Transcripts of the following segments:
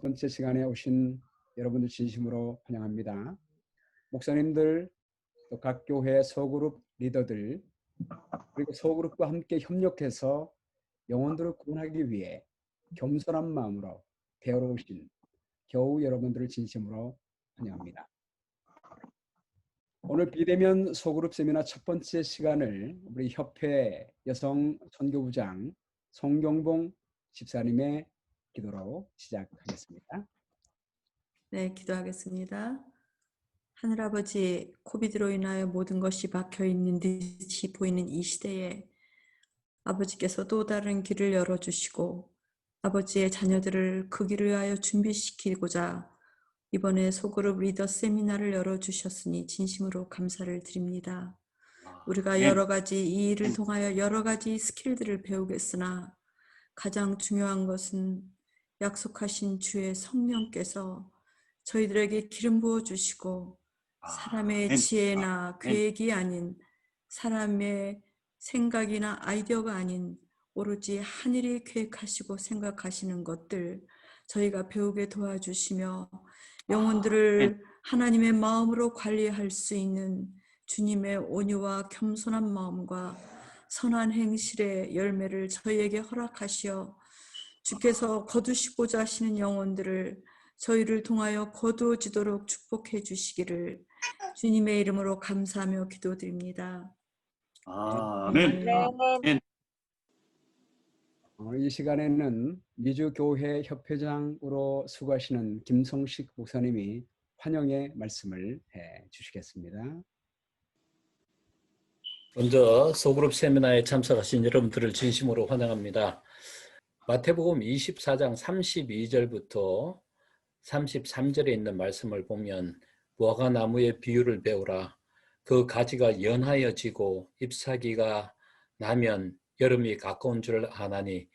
번째 시간에 오신 여러분들 진심으로 환영합니다. 목사님들, 또 각 교회 소그룹 리더들, 그리고 소그룹과 함께 협력해서 영혼들을 구원하기 위해 겸손한 마음으로 배우러 오신 교우 여러분들을 진심으로 환영합니다. 오늘 비대면 소그룹 세미나 첫 번째 시간을 우리 협회 여성 선교부장 송경봉 집사님의 기도로 시작하겠습니다. 네, 기도하겠습니다. 하늘아버지, 코비드로 인하여 모든 것이 박혀있는 듯이 보이는 이 시대에 아버지께서 또 다른 길을 열어주시고 아버지의 자녀들을 그 길을 위하여 준비시키고자 이번에 소그룹 리더 세미나를 열어주셨으니 진심으로 감사를 드립니다. 우리가 여러 가지 이 일을 통하여 여러 가지 스킬들을 배우겠으나 가장 중요한 것은 약속하신 주의 성령께서 저희들에게 기름 부어주시고 사람의 지혜나 계획이 아닌 사람의 생각이나 아이디어가 아닌 오로지 하늘이 계획하시고 생각하시는 것들 저희가 배우게 도와주시며 영혼들을 하나님의 마음으로 관리할 수 있는 주님의 온유와 겸손한 마음과 선한 행실의 열매를 저희에게 허락하시어 주께서 거두시고자 하시는 영혼들을 저희를 통하여 거두어지도록 축복해 주시기를 주님의 이름으로 감사하며 기도드립니다. 아멘. 이 시간에는 미주교회 협회장으로 수고하시는 김성식 목사님이 환영의 말씀을 해 주시겠습니다. 먼저 소그룹 세미나에 참석하신 여러분들을 진심으로 환영합니다. 마태복음 24장 32절부터 33절에 있는 말씀을 보면 무화과 나무의 비유를 배우라. 그 가지가 연하여 지고 잎사귀가 나면 여름이 가까운 줄 아나니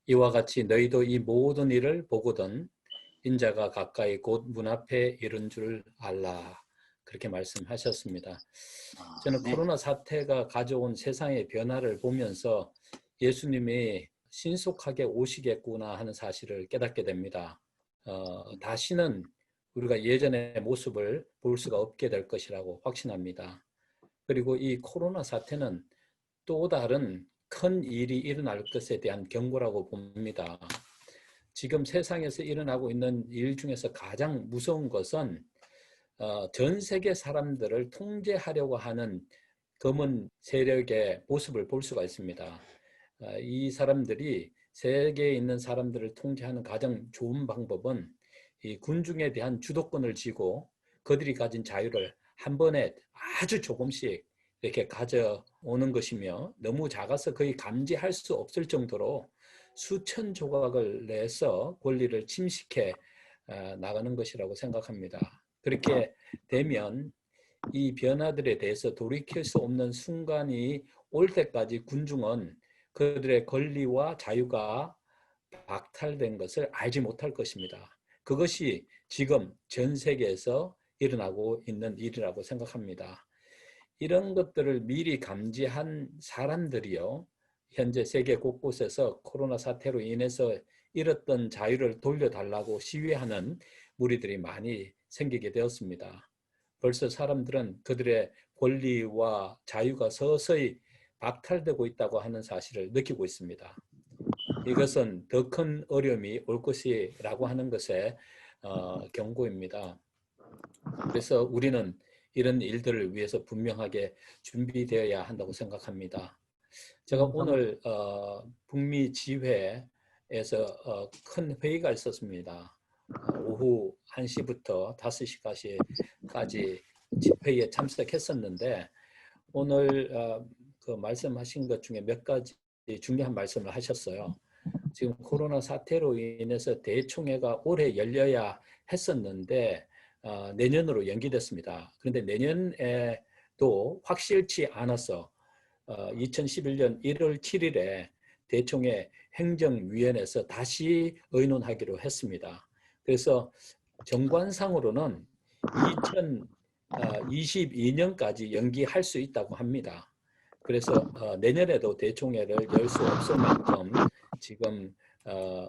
이와 같이 너희도 이 모든 일을 보거든 인자가 가까이 곧 문 앞에 이른 줄 알라. 그렇게 말씀하셨습니다. 저는 코로나 사태가 가져온 세상의 변화를 보면서 예수님이 신속하게 오시겠구나 하는 사실을 깨닫게 됩니다. 다시는 우리가 예전의 모습을 볼 수가 없게 될 것이라고 확신합니다. 그리고 이 코로나 사태는 또 다른 큰 일이 일어날 것에 대한 경고라고 봅니다. 지금 세상에서 일어나고 있는 일 중에서 가장 무서운 것은 전 세계 사람들을 통제하려고 하는 검은 세력의 모습을 볼 수가 있습니다. 이 사람들이 세계에 있는 사람들을 통제하는 가장 좋은 방법은 이 군중에 대한 주도권을 쥐고 그들이 가진 자유를 한 번에 아주 조금씩 이렇게 가져오는 것이며 너무 작아서 거의 감지할 수 없을 정도로 수천 조각을 내서 권리를 침식해 나가는 것이라고 생각합니다. 그렇게 되면 이 변화들에 대해서 돌이킬 수 없는 순간이 올 때까지 군중은 그들의 권리와 자유가 박탈된 것을 알지 못할 것입니다. 그것이 지금 전 세계에서 일어나고 있는 일이라고 생각합니다. 이런 것들을 미리 감지한 사람들이요, 현재 세계 곳곳에서 코로나 사태로 인해서 잃었던 자유를 돌려달라고 시위하는 무리들이 많이 생기게 되었습니다. 벌써 사람들은 그들의 권리와 자유가 서서히 박탈되고 있다고 하는 사실을 느끼고 있습니다. 이것은 더 큰 어려움이 올 것이라고 하는 것의 경고입니다. 그래서 우리는 이런 일들을 위해서 분명하게 준비되어야 한다고 생각합니다. 제가 오늘 북미 지회에서 큰 회의가 있었습니다. 오후 1시부터 5시까지 집회에 참석했었는데 오늘 그 말씀하신 것 중에 몇 가지 중요한 말씀을 하셨어요. 지금 코로나 사태로 인해서 대총회가 올해 열려야 했었는데 내년으로 연기됐습니다. 그런데 내년에도 확실치 않아서 2011년 1월 7일에 대총회 행정위원회에서 다시 의논하기로 했습니다. 그래서 정관상으로는 2022년까지 연기할 수 있다고 합니다. 그래서 내년에도 대총회를 열 수 없을 만큼 지금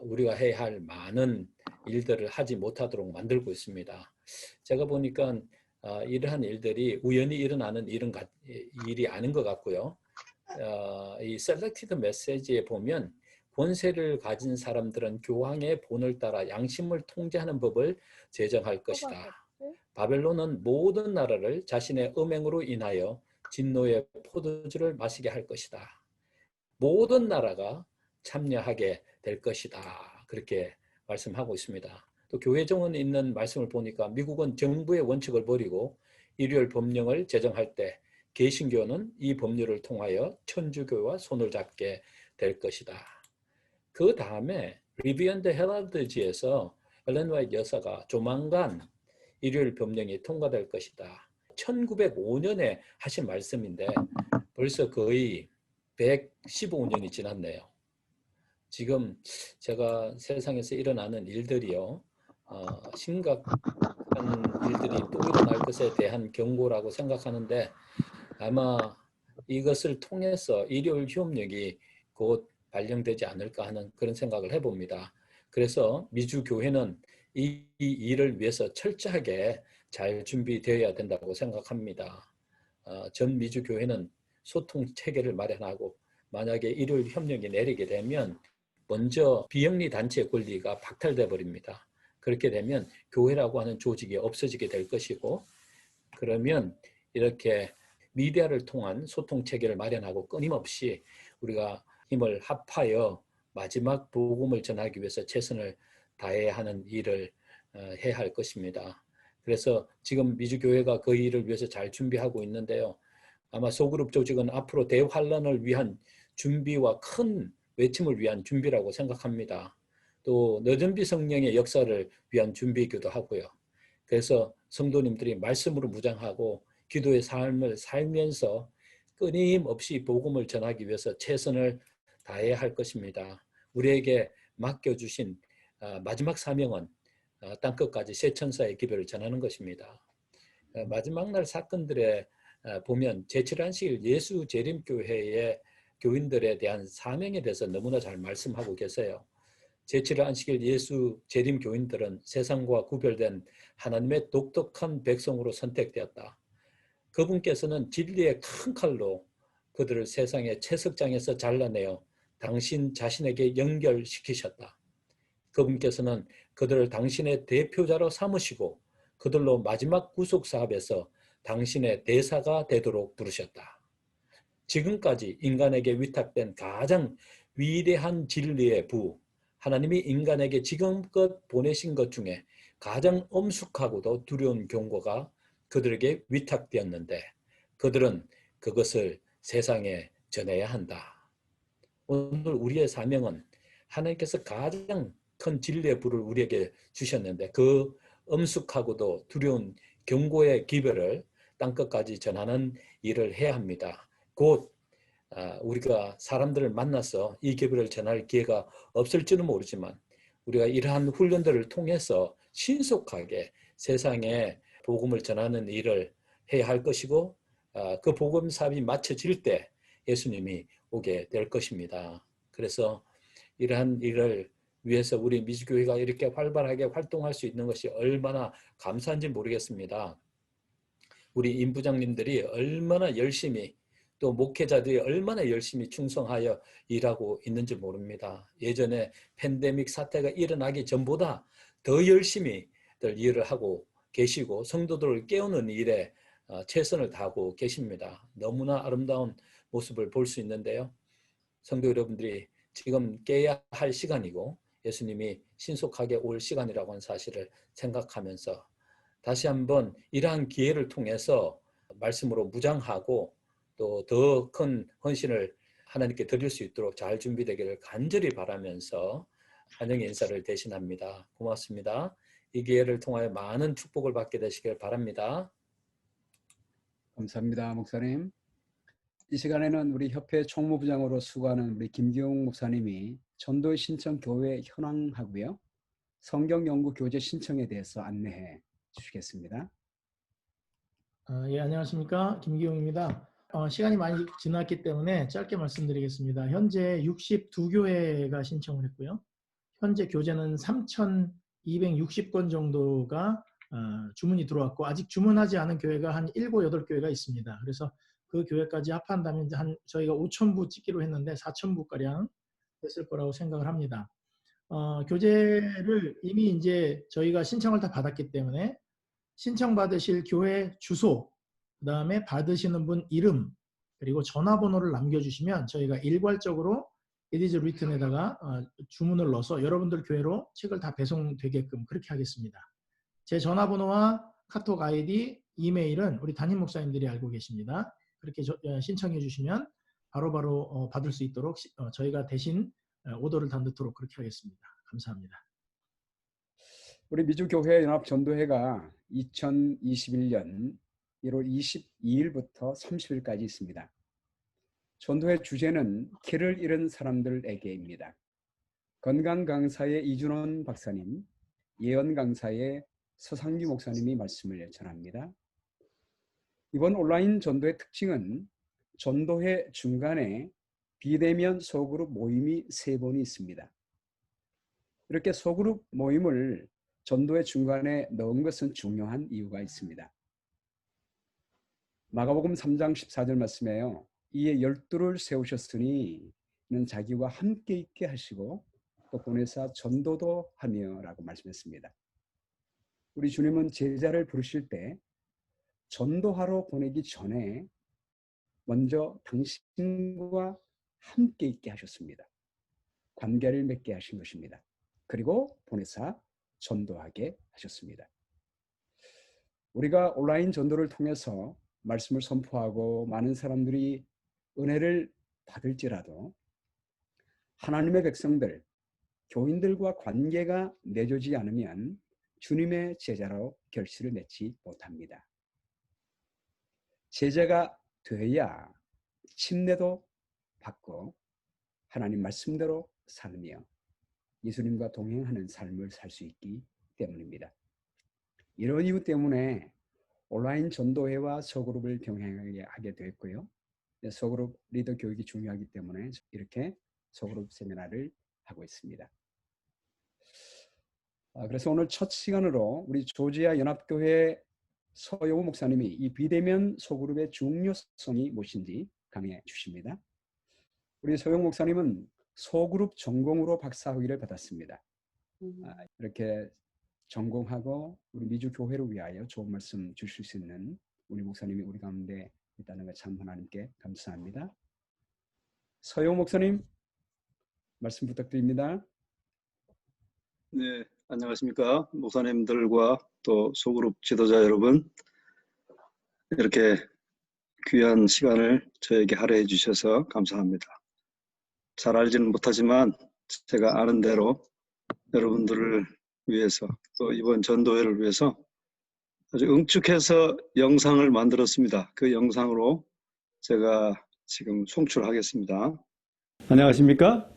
우리가 해야 할 많은 일들을 하지 못하도록 만들고 있습니다. 제가 보니까 이러한 일들이 우연히 일어나는 일이 아닌 것 같고요. 이 셀렉티드 메시지에 보면 권세를 가진 사람들은 교황의 본을 따라 양심을 통제하는 법을 제정할 것이다. 바벨론은 모든 나라를 자신의 음행으로 인하여 진노의 포도주를 마시게 할 것이다. 모든 나라가 참여하게 될 것이다. 그렇게 말씀하고 있습니다. 또 교회 정원에 있는 말씀을 보니까 미국은 정부의 원칙을 버리고 일요일 법령을 제정할 때 개신교는 이 법률을 통하여 천주교와 손을 잡게 될 것이다. 그 다음에 리뷰 앤 더 헤럴드지에서 엘렌 화이트 여사가 조만간 일요일 법령이 통과될 것이다. 1905년에 하신 말씀인데 벌써 거의 115년이 지났네요. 지금 제가 세상에서 일어나는 일들이요, 심각한 일들이 또 일어날 것에 대한 경고라고 생각하는데 아마 이것을 통해서 일요일 휴업령이 곧 발령되지 않을까 하는 그런 생각을 해봅니다. 그래서 미주교회는 이 일을 위해서 철저하게 잘 준비되어야 된다고 생각합니다. 전 미주교회는 소통 체계를 마련하고 만약에 일요일 협력이 내리게 되면 먼저 비영리 단체의 권리가 박탈돼 버립니다. 그렇게 되면 교회라고 하는 조직이 없어지게 될 것이고, 그러면 이렇게 미디어를 통한 소통 체계를 마련하고 끊임없이 우리가 힘을 합하여 마지막 복음을 전하기 위해서 최선을 다해야 하는 일을 해야 할 것입니다. 그래서 지금 미주교회가 그 일을 위해서 잘 준비하고 있는데요. 아마 소그룹 조직은 앞으로 대환란을 위한 준비와 큰 외침을 위한 준비라고 생각합니다. 또 너전비 성령의 역사를 위한 준비이기도 하고요. 그래서 성도님들이 말씀으로 무장하고 기도의 삶을 살면서 끊임없이 복음을 전하기 위해서 최선을 다해야 할 것입니다. 우리에게 맡겨주신 마지막 사명은 땅끝까지 새 천사의 기별을 전하는 것입니다. 마지막 날 사건들에 보면 제7안식일 예수 재림교회의 교인들에 대한 사명에 대해서 너무나 잘 말씀하고 계세요. 제7안식일 예수 재림 교인들은 세상과 구별된 하나님의 독특한 백성으로 선택되었다. 그분께서는 진리의 큰 칼로 그들을 세상의 채석장에서 잘라내어 당신 자신에게 연결시키셨다. 그분께서는 그들을 당신의 대표자로 삼으시고 그들로 마지막 구속 사업에서 당신의 대사가 되도록 부르셨다. 지금까지 인간에게 위탁된 가장 위대한 진리의 부, 하나님이 인간에게 지금껏 보내신 것 중에 가장 엄숙하고도 두려운 경고가 그들에게 위탁되었는데 그들은 그것을 세상에 전해야 한다. 오늘 우리의 사명은 하나님께서 가장 큰 진리의 불을 우리에게 주셨는데 그 엄숙하고도 두려운 경고의 기별을 땅끝까지 전하는 일을 해야 합니다. 곧 우리가 사람들을 만나서 이 기별을 전할 기회가 없을지는 모르지만 우리가 이러한 훈련들을 통해서 신속하게 세상에 복음을 전하는 일을 해야 할 것이고 그 복음 사업이 마쳐질 때 예수님이 오게 될 것입니다. 그래서 이러한 일을 위해서 우리 미주교회가 이렇게 활발하게 활동할 수 있는 것이 얼마나 감사한지 모르겠습니다. 우리 임부장님들이 얼마나 열심히 또 목회자들이 얼마나 열심히 충성하여 일하고 있는지 모릅니다. 예전에 팬데믹 사태가 일어나기 전보다 더 열심히 일을 하고 계시고 성도들을 깨우는 일에 최선을 다하고 계십니다. 너무나 아름다운 모습을 볼 수 있는데요. 성도 여러분들이 지금 깨야 할 시간이고 예수님이 신속하게 올 시간이라고 하는 사실을 생각하면서 다시 한번 이러한 기회를 통해서 말씀으로 무장하고 또 더 큰 헌신을 하나님께 드릴 수 있도록 잘 준비되기를 간절히 바라면서 환영의 인사를 대신합니다. 고맙습니다. 이 기회를 통하여 많은 축복을 받게 되시길 바랍니다. 감사합니다, 목사님. 이 시간에는 우리 협회 총무부장으로 수고하는 우리 김기용 목사님이 전도 신청 교회 현황하고요. 성경 연구 교재 신청에 대해서 안내해 주시겠습니다. 예, 안녕하십니까. 김기용입니다. 시간이 많이 지났기 때문에 짧게 말씀드리겠습니다. 현재 62교회가 신청을 했고요. 현재 교재는 260건 정도가 주문이 들어왔고 아직 주문하지 않은 교회가 한 7, 8교회가 있습니다. 그래서 그 교회까지 합한다면 이제 저희가 5,000부 찍기로 했는데 4,000부가량 됐을 거라고 생각을 합니다. 교재를 이미 이제 저희가 신청을 다 받았기 때문에 신청 받으실 교회 주소, 그 다음에 받으시는 분 이름, 그리고 전화번호를 남겨주시면 저희가 일괄적으로 It is written에다가 주문을 넣어서 여러분들 교회로 책을 다 배송되게끔 그렇게 하겠습니다. 제 전화번호와 카톡 아이디, 이메일은 우리 담임 목사님들이 알고 계십니다. 그렇게 신청해 주시면 바로바로 받을 수 있도록 저희가 대신 오더를 담도록 그렇게 하겠습니다. 감사합니다. 우리 미주교회연합전도회가 2021년 1월 22일부터 30일까지 있습니다. 전도회 주제는 길을 잃은 사람들에게입니다. 건강 강사의 이준원 박사님, 예언 강사의 서상규 목사님이 말씀을 전합니다. 이번 온라인 전도의 특징은 전도회 중간에 비대면 소그룹 모임이 3번이 있습니다. 이렇게 소그룹 모임을 전도회 중간에 넣은 것은 중요한 이유가 있습니다. 마가복음 3장 14절 말씀에요. 이에 12를 세우셨으니 이는 자기와 함께 있게 하시고 또 보내사 전도도 하며 라고 말씀했습니다. 우리 주님은 제자를 부르실 때 전도하러 보내기 전에 먼저 당신과 함께 있게 하셨습니다. 관계를 맺게 하신 것입니다. 그리고 보내사 전도하게 하셨습니다. 우리가 온라인 전도를 통해서 말씀을 선포하고 많은 사람들이 은혜를 받을지라도 하나님의 백성들, 교인들과 관계가 맺어지지 않으면 주님의 제자로 결실을 맺지 못합니다. 제자가 되어야 침례도 받고 하나님 말씀대로 살며 예수님과 동행하는 삶을 살 수 있기 때문입니다. 이런 이유 때문에 온라인 전도회와 소그룹을 병행하게 하게 됐고요. 소그룹 리더 교육이 중요하기 때문에 이렇게 소그룹 세미나를 하고 있습니다. 그래서 오늘 첫 시간으로 우리 조지아 연합교회 서영우 목사님이 이 비대면 소그룹의 중요성이 무엇인지 강해 주십니다. 우리 서영우 목사님은 소그룹 전공으로 박사학위를 받았습니다. 이렇게 전공하고 우리 미주 교회를 위하여 좋은 말씀 주실 수 있는 우리 목사님이 우리 가운데 있다는 것 참 하나님께 감사합니다. 서영 목사님 말씀 부탁드립니다. 네, 안녕하십니까. 목사님들과 또 소그룹 지도자 여러분, 이렇게 귀한 시간을 저에게 할애해 주셔서 감사합니다. 잘 알지는 못하지만 제가 아는 대로 여러분들을 위해서 또 이번 전도회를 위해서 아주 응축해서 영상을 만들었습니다. 그 영상으로 제가 지금 송출하겠습니다. 안녕하십니까?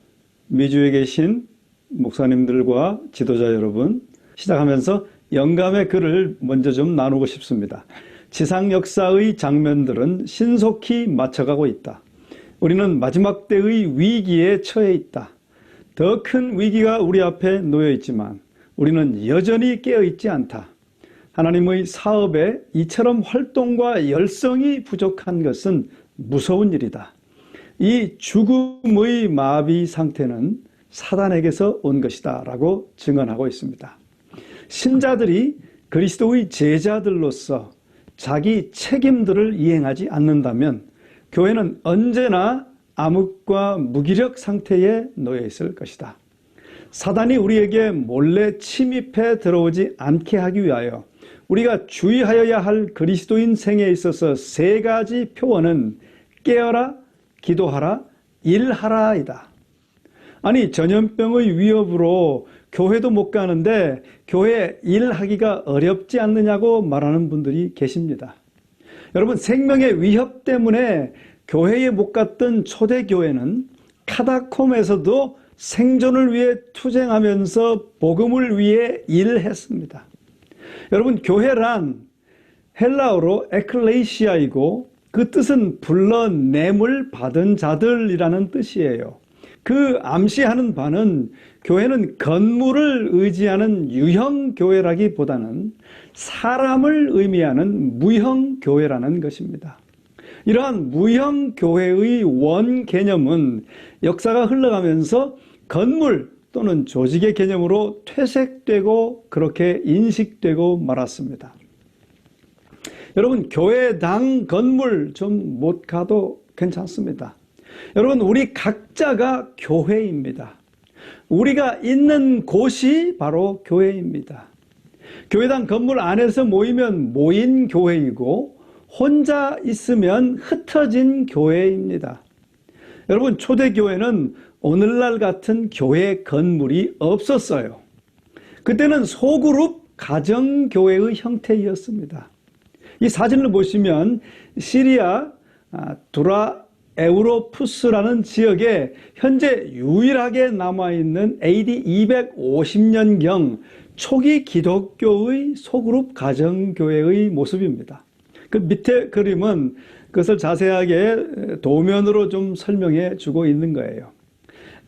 미주에 계신 목사님들과 지도자 여러분, 시작하면서 영감의 글을 먼저 좀 나누고 싶습니다. 지상 역사의 장면들은 신속히 맞춰가고 있다. 우리는 마지막 때의 위기에 처해 있다. 더 큰 위기가 우리 앞에 놓여 있지만 우리는 여전히 깨어있지 않다. 하나님의 사업에 이처럼 활동과 열성이 부족한 것은 무서운 일이다. 이 죽음의 마비 상태는 사단에게서 온 것이다 라고 증언하고 있습니다. 신자들이 그리스도의 제자들로서 자기 책임들을 이행하지 않는다면 교회는 언제나 암흑과 무기력 상태에 놓여 있을 것이다. 사단이 우리에게 몰래 침입해 들어오지 않게 하기 위하여 우리가 주의하여야 할 그리스도인 생에 있어서 3가지 표어는 깨어라, 기도하라, 일하라이다. 아니, 전염병의 위협으로 교회도 못 가는데 교회 일하기가 어렵지 않느냐고 말하는 분들이 계십니다. 여러분, 생명의 위협 때문에 교회에 못 갔던 초대교회는 카다콤에서도 생존을 위해 투쟁하면서 복음을 위해 일했습니다. 여러분, 교회란 헬라어로 에클레시아이고 그 뜻은 불러냄을 받은 자들이라는 뜻이에요. 그 암시하는 바는 교회는 건물을 의지하는 유형 교회라기보다는 사람을 의미하는 무형 교회라는 것입니다. 이러한 무형 교회의 원 개념은 역사가 흘러가면서 건물 또는 조직의 개념으로 퇴색되고 그렇게 인식되고 말았습니다. 여러분, 교회당 건물 좀 못 가도 괜찮습니다. 여러분, 우리 각자가 교회입니다. 우리가 있는 곳이 바로 교회입니다. 교회당 건물 안에서 모이면 모인 교회이고 혼자 있으면 흩어진 교회입니다. 여러분, 초대교회는 오늘날 같은 교회 건물이 없었어요. 그때는 소그룹 가정교회의 형태였습니다. 이 사진을 보시면 시리아 두라에우로푸스라는 지역에 현재 유일하게 남아있는 AD 250년경 초기 기독교의 소그룹 가정교회의 모습입니다. 그 밑에 그림은 그것을 자세하게 도면으로 좀 설명해 주고 있는 거예요.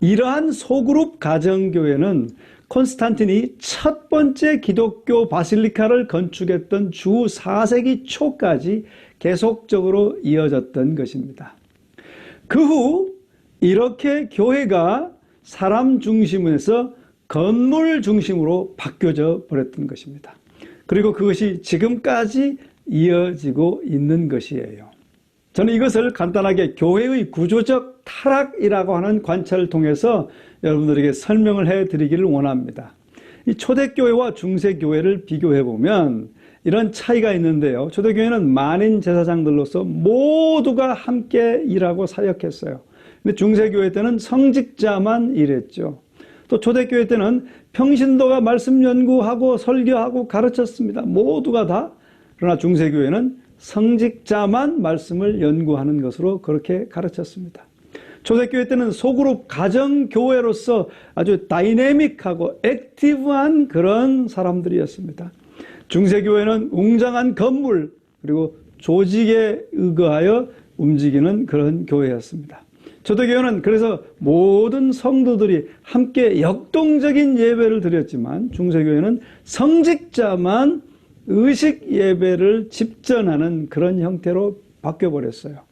이러한 소그룹 가정교회는 콘스탄틴이 첫 번째 기독교 바실리카를 건축했던 주 4세기 초까지 계속적으로 이어졌던 것입니다. 그 후 이렇게 교회가 사람 중심에서 건물 중심으로 바뀌어져 버렸던 것입니다. 그리고 그것이 지금까지 이어지고 있는 것이에요. 저는 이것을 간단하게 교회의 구조적 타락이라고 하는 관찰을 통해서 여러분들에게 설명을 해드리기를 원합니다. 이 초대교회와 중세교회를 비교해보면 이런 차이가 있는데요. 초대교회는 만인 제사장들로서 모두가 함께 일하고 사역했어요. 근데 중세교회 때는 성직자만 일했죠. 또 초대교회 때는 평신도가 말씀 연구하고 설교하고 가르쳤습니다. 모두가 다. 그러나 중세교회는 성직자만 말씀을 연구하는 것으로 그렇게 가르쳤습니다. 초대교회 때는 소그룹 가정교회로서 아주 다이내믹하고 액티브한 그런 사람들이었습니다. 중세교회는 웅장한 건물 그리고 조직에 의거하여 움직이는 그런 교회였습니다. 초대교회는 그래서 모든 성도들이 함께 역동적인 예배를 드렸지만 중세교회는 성직자만 의식 예배를 집전하는 그런 형태로 바뀌어버렸어요.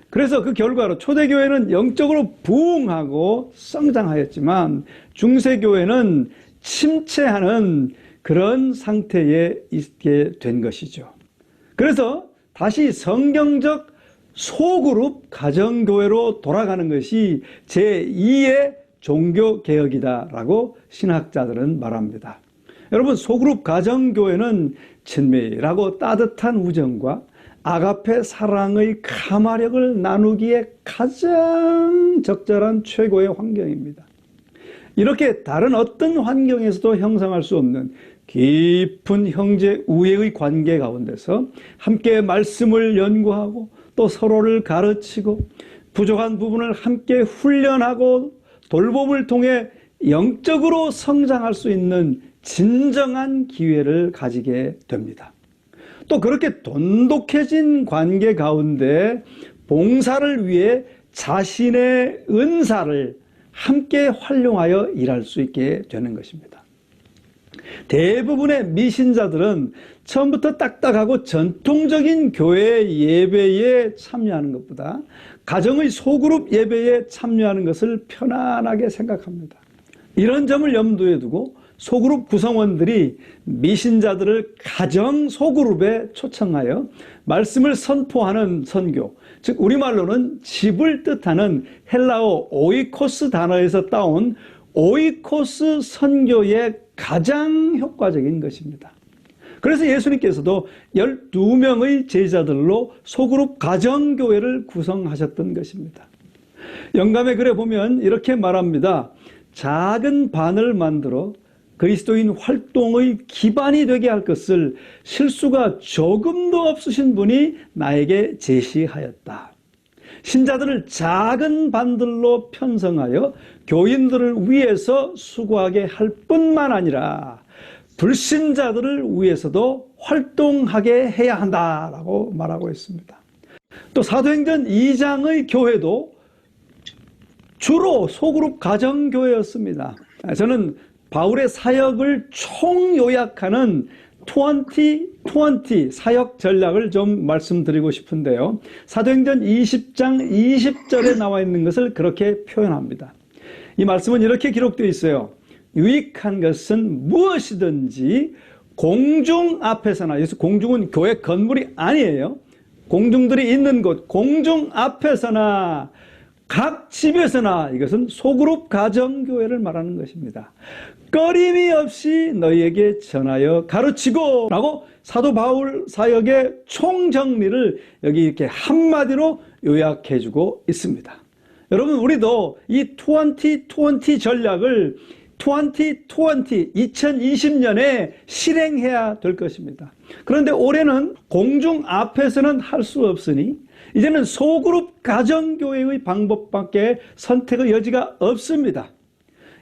그래서 그 결과로 초대교회는 영적으로 부흥하고 성장하였지만 중세교회는 침체하는 그런 상태에 있게 된 것이죠. 그래서 다시 성경적 소그룹 가정교회로 돌아가는 것이 제2의 종교개혁이다라고 신학자들은 말합니다. 여러분, 소그룹 가정교회는 친밀하고 따뜻한 우정과 아가페 사랑의 가마력을 나누기에 가장 적절한 최고의 환경입니다. 이렇게 다른 어떤 환경에서도 형성할 수 없는 깊은 형제 우애의 관계 가운데서 함께 말씀을 연구하고 또 서로를 가르치고 부족한 부분을 함께 훈련하고 돌봄을 통해 영적으로 성장할 수 있는 진정한 기회를 가지게 됩니다. 또 그렇게 돈독해진 관계 가운데 봉사를 위해 자신의 은사를 함께 활용하여 일할 수 있게 되는 것입니다. 대부분의 미신자들은 처음부터 딱딱하고 전통적인 교회 예배에 참여하는 것보다 가정의 소그룹 예배에 참여하는 것을 편안하게 생각합니다. 이런 점을 염두에 두고 소그룹 구성원들이 미신자들을 가정 소그룹에 초청하여 말씀을 선포하는 선교, 즉 우리말로는 집을 뜻하는 헬라어 오이코스 단어에서 따온 오이코스 선교의 가장 효과적인 것입니다. 그래서 예수님께서도 12명의 제자들로 소그룹 가정교회를 구성하셨던 것입니다. 영감의 글에 보면 이렇게 말합니다. 작은 반을 만들어 그리스도인 활동의 기반이 되게 할 것을 실수가 조금도 없으신 분이 나에게 제시하였다. 신자들을 작은 반들로 편성하여 교인들을 위해서 수고하게 할 뿐만 아니라 불신자들을 위해서도 활동하게 해야 한다라고 말하고 있습니다. 또 사도행전 2장의 교회도 주로 소그룹 가정교회였습니다. 저는 바울의 사역을 총요약하는 20 사역 전략을 좀 말씀드리고 싶은데요. 사도행전 20장 20절에 나와 있는 것을 그렇게 표현합니다. 이 말씀은 이렇게 기록되어 있어요. 유익한 것은 무엇이든지 공중 앞에서나, 여기서 공중은 교회 건물이 아니에요. 공중들이 있는 곳, 공중 앞에서나 각 집에서나, 이것은 소그룹 가정교회를 말하는 것입니다. 꺼림이 없이 너희에게 전하여 가르치고 라고 사도 바울 사역의 총정리를 여기 이렇게 한마디로 요약해주고 있습니다. 여러분, 우리도 이 20 전략을 2020년에 실행해야 될 것입니다. 그런데 올해는 공중 앞에서는 할 수 없으니 이제는 소그룹 가정교회의 방법밖에 선택의 여지가 없습니다.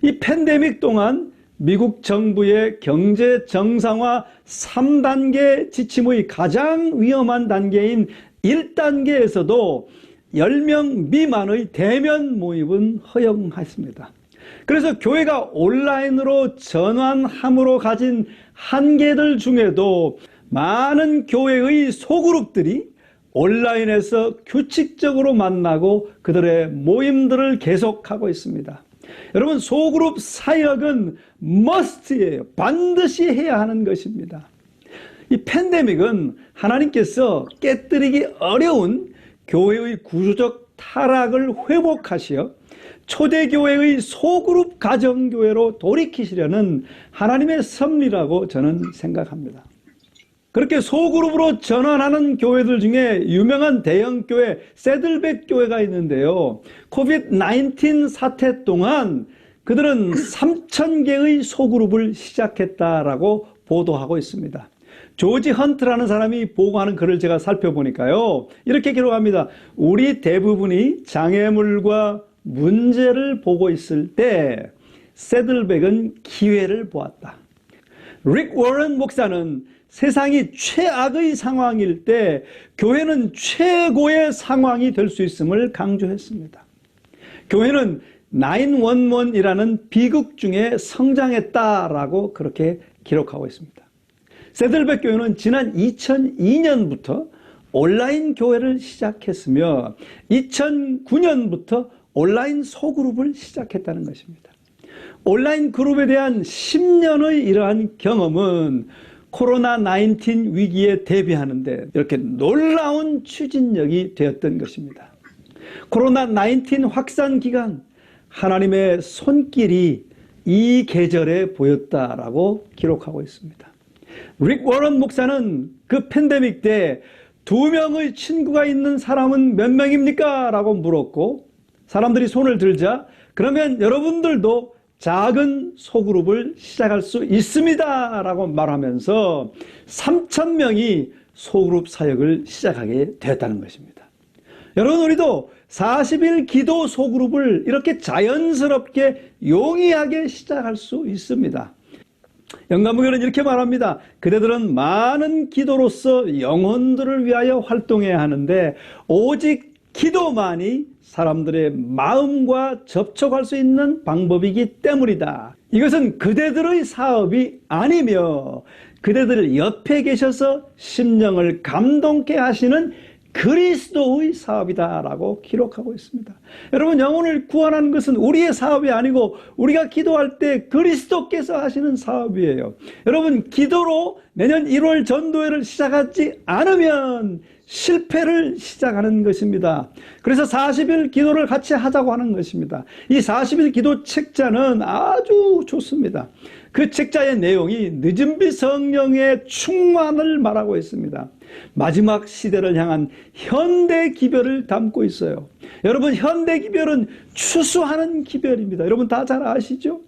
이 팬데믹 동안 미국 정부의 경제 정상화 3단계 지침의 가장 위험한 단계인 1단계에서도 10명 미만의 대면 모임은 허용했습니다. 그래서 교회가 온라인으로 전환함으로 가진 한계들 중에도 많은 교회의 소그룹들이 온라인에서 규칙적으로 만나고 그들의 모임들을 계속하고 있습니다. 여러분, 소그룹 사역은 must예요. 반드시 해야 하는 것입니다. 이 팬데믹은 하나님께서 깨뜨리기 어려운 교회의 구조적 타락을 회복하시어 초대교회의 소그룹 가정교회로 돌이키시려는 하나님의 섭리라고 저는 생각합니다. 그렇게 소그룹으로 전환하는 교회들 중에 유명한 대형교회 새들백 교회가 있는데요. 코비드-19 사태 동안 그들은 3,000개의 소그룹을 시작했다라고 보도하고 있습니다. 조지 헌트라는 사람이 보고하는 글을 제가 살펴보니까요. 이렇게 기록합니다. 우리 대부분이 장애물과 문제를 보고 있을 때 새들백은 기회를 보았다. 릭 워런 목사는 세상이 최악의 상황일 때 교회는 최고의 상황이 될 수 있음을 강조했습니다. 교회는 911이라는 비극 중에 성장했다라고 그렇게 기록하고 있습니다. 새들백 교회는 지난 2002년부터 온라인 교회를 시작했으며 2009년부터 온라인 소그룹을 시작했다는 것입니다. 온라인 그룹에 대한 10년의 이러한 경험은 코로나19 위기에 대비하는데 이렇게 놀라운 추진력이 되었던 것입니다. 코로나19 확산 기간 하나님의 손길이 이 계절에 보였다라고 기록하고 있습니다. 릭 워런 목사는 그 팬데믹 때 2명의 친구가 있는 사람은 몇 명입니까? 라고 물었고 사람들이 손을 들자 그러면 여러분들도 작은 소그룹을 시작할 수 있습니다 라고 말하면서 3,000명이 소그룹 사역을 시작하게 되었다는 것입니다. 여러분, 우리도 40일 기도 소그룹을 이렇게 자연스럽게 용이하게 시작할 수 있습니다. 영감무교는 이렇게 말합니다. 그대들은 많은 기도로서 영혼들을 위하여 활동해야 하는데 오직 기도만이 사람들의 마음과 접촉할 수 있는 방법이기 때문이다. 이것은 그대들의 사업이 아니며 그대들 옆에 계셔서 심령을 감동케 하시는 그리스도의 사업이다라고 기록하고 있습니다. 여러분, 영혼을 구원하는 것은 우리의 사업이 아니고 우리가 기도할 때 그리스도께서 하시는 사업이에요. 여러분, 기도로 내년 1월 전도회를 시작하지 않으면 실패를 시작하는 것입니다. 그래서 40일 기도를 같이 하자고 하는 것입니다. 이 40일 기도 책자는 아주 좋습니다. 그 책자의 내용이 늦은비 성령의 충만을 말하고 있습니다. 마지막 시대를 향한 현대 기별을 담고 있어요. 여러분, 현대 기별은 추수하는 기별입니다. 여러분 다 잘 아시죠?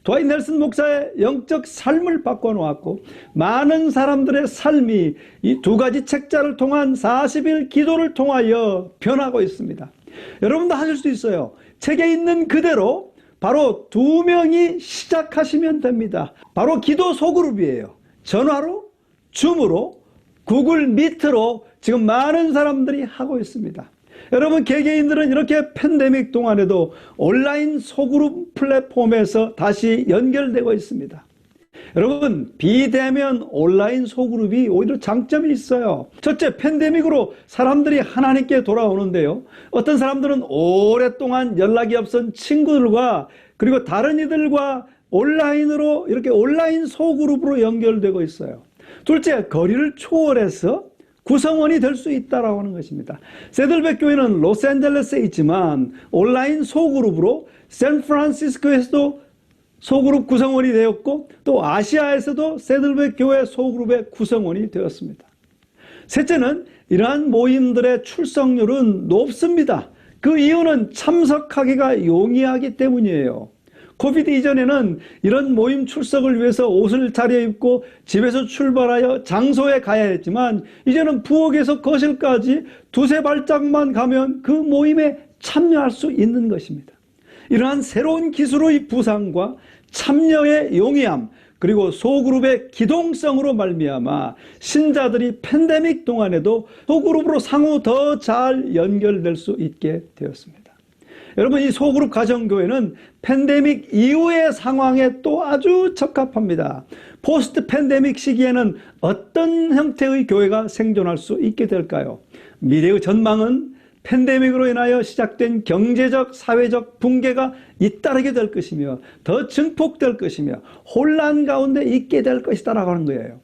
드와이트 넬슨 목사의 영적 삶을 바꿔놓았고 많은 사람들의 삶이 이 두 가지 책자를 통한 40일 기도를 통하여 변하고 있습니다. 여러분도 하실 수 있어요. 책에 있는 그대로 바로 2명이 시작하시면 됩니다. 바로 기도 소그룹이에요. 전화로, 줌으로, 구글 미트로 지금 많은 사람들이 하고 있습니다. 여러분, 개개인들은 이렇게 팬데믹 동안에도 온라인 소그룹 플랫폼에서 다시 연결되고 있습니다. 여러분, 비대면 온라인 소그룹이 오히려 장점이 있어요. 첫째, 팬데믹으로 사람들이 하나님께 돌아오는데요. 어떤 사람들은 오랫동안 연락이 없던 친구들과 그리고 다른 이들과 온라인으로 이렇게 온라인 소그룹으로 연결되고 있어요. 둘째, 거리를 초월해서 구성원이 될 수 있다라고 하는 것입니다. 세들백 교회는 로스앤젤레스에 있지만 온라인 소그룹으로 샌프란시스코에서도 소그룹 구성원이 되었고 또 아시아에서도 세들백 교회 소그룹의 구성원이 되었습니다. 셋째는 이러한 모임들의 출석률은 높습니다. 그 이유는 참석하기가 용이하기 때문이에요. 코비드 이전에는 이런 모임 출석을 위해서 옷을 차려입고 집에서 출발하여 장소에 가야 했지만 이제는 부엌에서 거실까지 두세 발짝만 가면 그 모임에 참여할 수 있는 것입니다. 이러한 새로운 기술의 부상과 참여의 용이함 그리고 소그룹의 기동성으로 말미암아 신자들이 팬데믹 동안에도 소그룹으로 상호 더 잘 연결될 수 있게 되었습니다. 여러분, 이 소그룹 가정교회는 팬데믹 이후의 상황에 또 아주 적합합니다. 포스트 팬데믹 시기에는 어떤 형태의 교회가 생존할 수 있게 될까요? 미래의 전망은 팬데믹으로 인하여 시작된 경제적, 사회적 붕괴가 잇따르게 될 것이며 더 증폭될 것이며 혼란 가운데 있게 될 것이다라고 하는 거예요.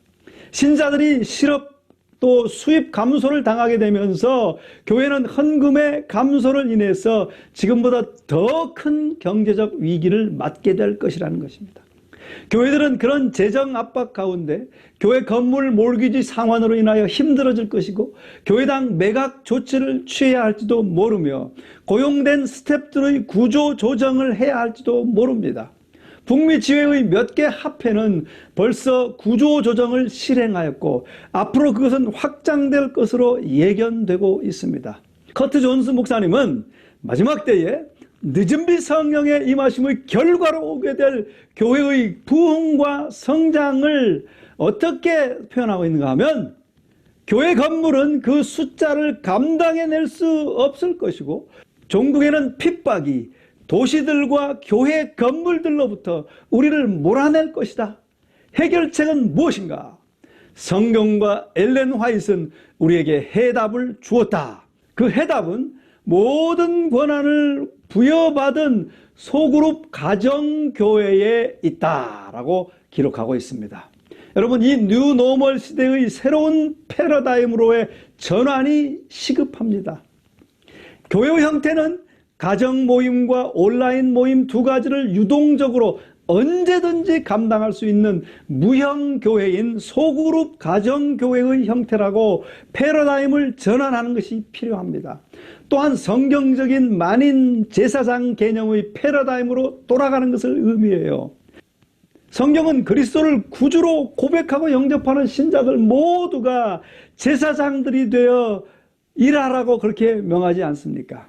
신자들이 실업 또 수입 감소를 당하게 되면서 교회는 헌금의 감소를 인해서 지금보다 더 큰 경제적 위기를 맞게 될 것이라는 것입니다. 교회들은 그런 재정 압박 가운데 교회 건물 몰기지 상환으로 인하여 힘들어질 것이고 교회당 매각 조치를 취해야 할지도 모르며 고용된 스태프들의 구조 조정을 해야 할지도 모릅니다. 북미 지회의 몇 개 합회는 벌써 구조 조정을 실행하였고 앞으로 그것은 확장될 것으로 예견되고 있습니다. 커트 존스 목사님은 마지막 때에 늦은 빛 성령의 임하심의 결과로 오게 될 교회의 부흥과 성장을 어떻게 표현하고 있는가 하면 교회 건물은 그 숫자를 감당해낼 수 없을 것이고 종국에는 핍박이 도시들과 교회 건물들로부터 우리를 몰아낼 것이다. 해결책은 무엇인가? 성경과 엘렌 화이트는 우리에게 해답을 주었다. 그 해답은 모든 권한을 부여받은 소그룹 가정교회에 있다라고 기록하고 있습니다. 여러분, 이 뉴노멀 시대의 새로운 패러다임으로의 전환이 시급합니다. 교회의 형태는 가정 모임과 온라인 모임 두 가지를 유동적으로 언제든지 감당할 수 있는 무형교회인 소그룹 가정교회의 형태라고 패러다임을 전환하는 것이 필요합니다. 또한 성경적인 만인 제사장 개념의 패러다임으로 돌아가는 것을 의미해요. 성경은 그리스도를 구주로 고백하고 영접하는 신자들 모두가 제사장들이 되어 일하라고 그렇게 명하지 않습니까?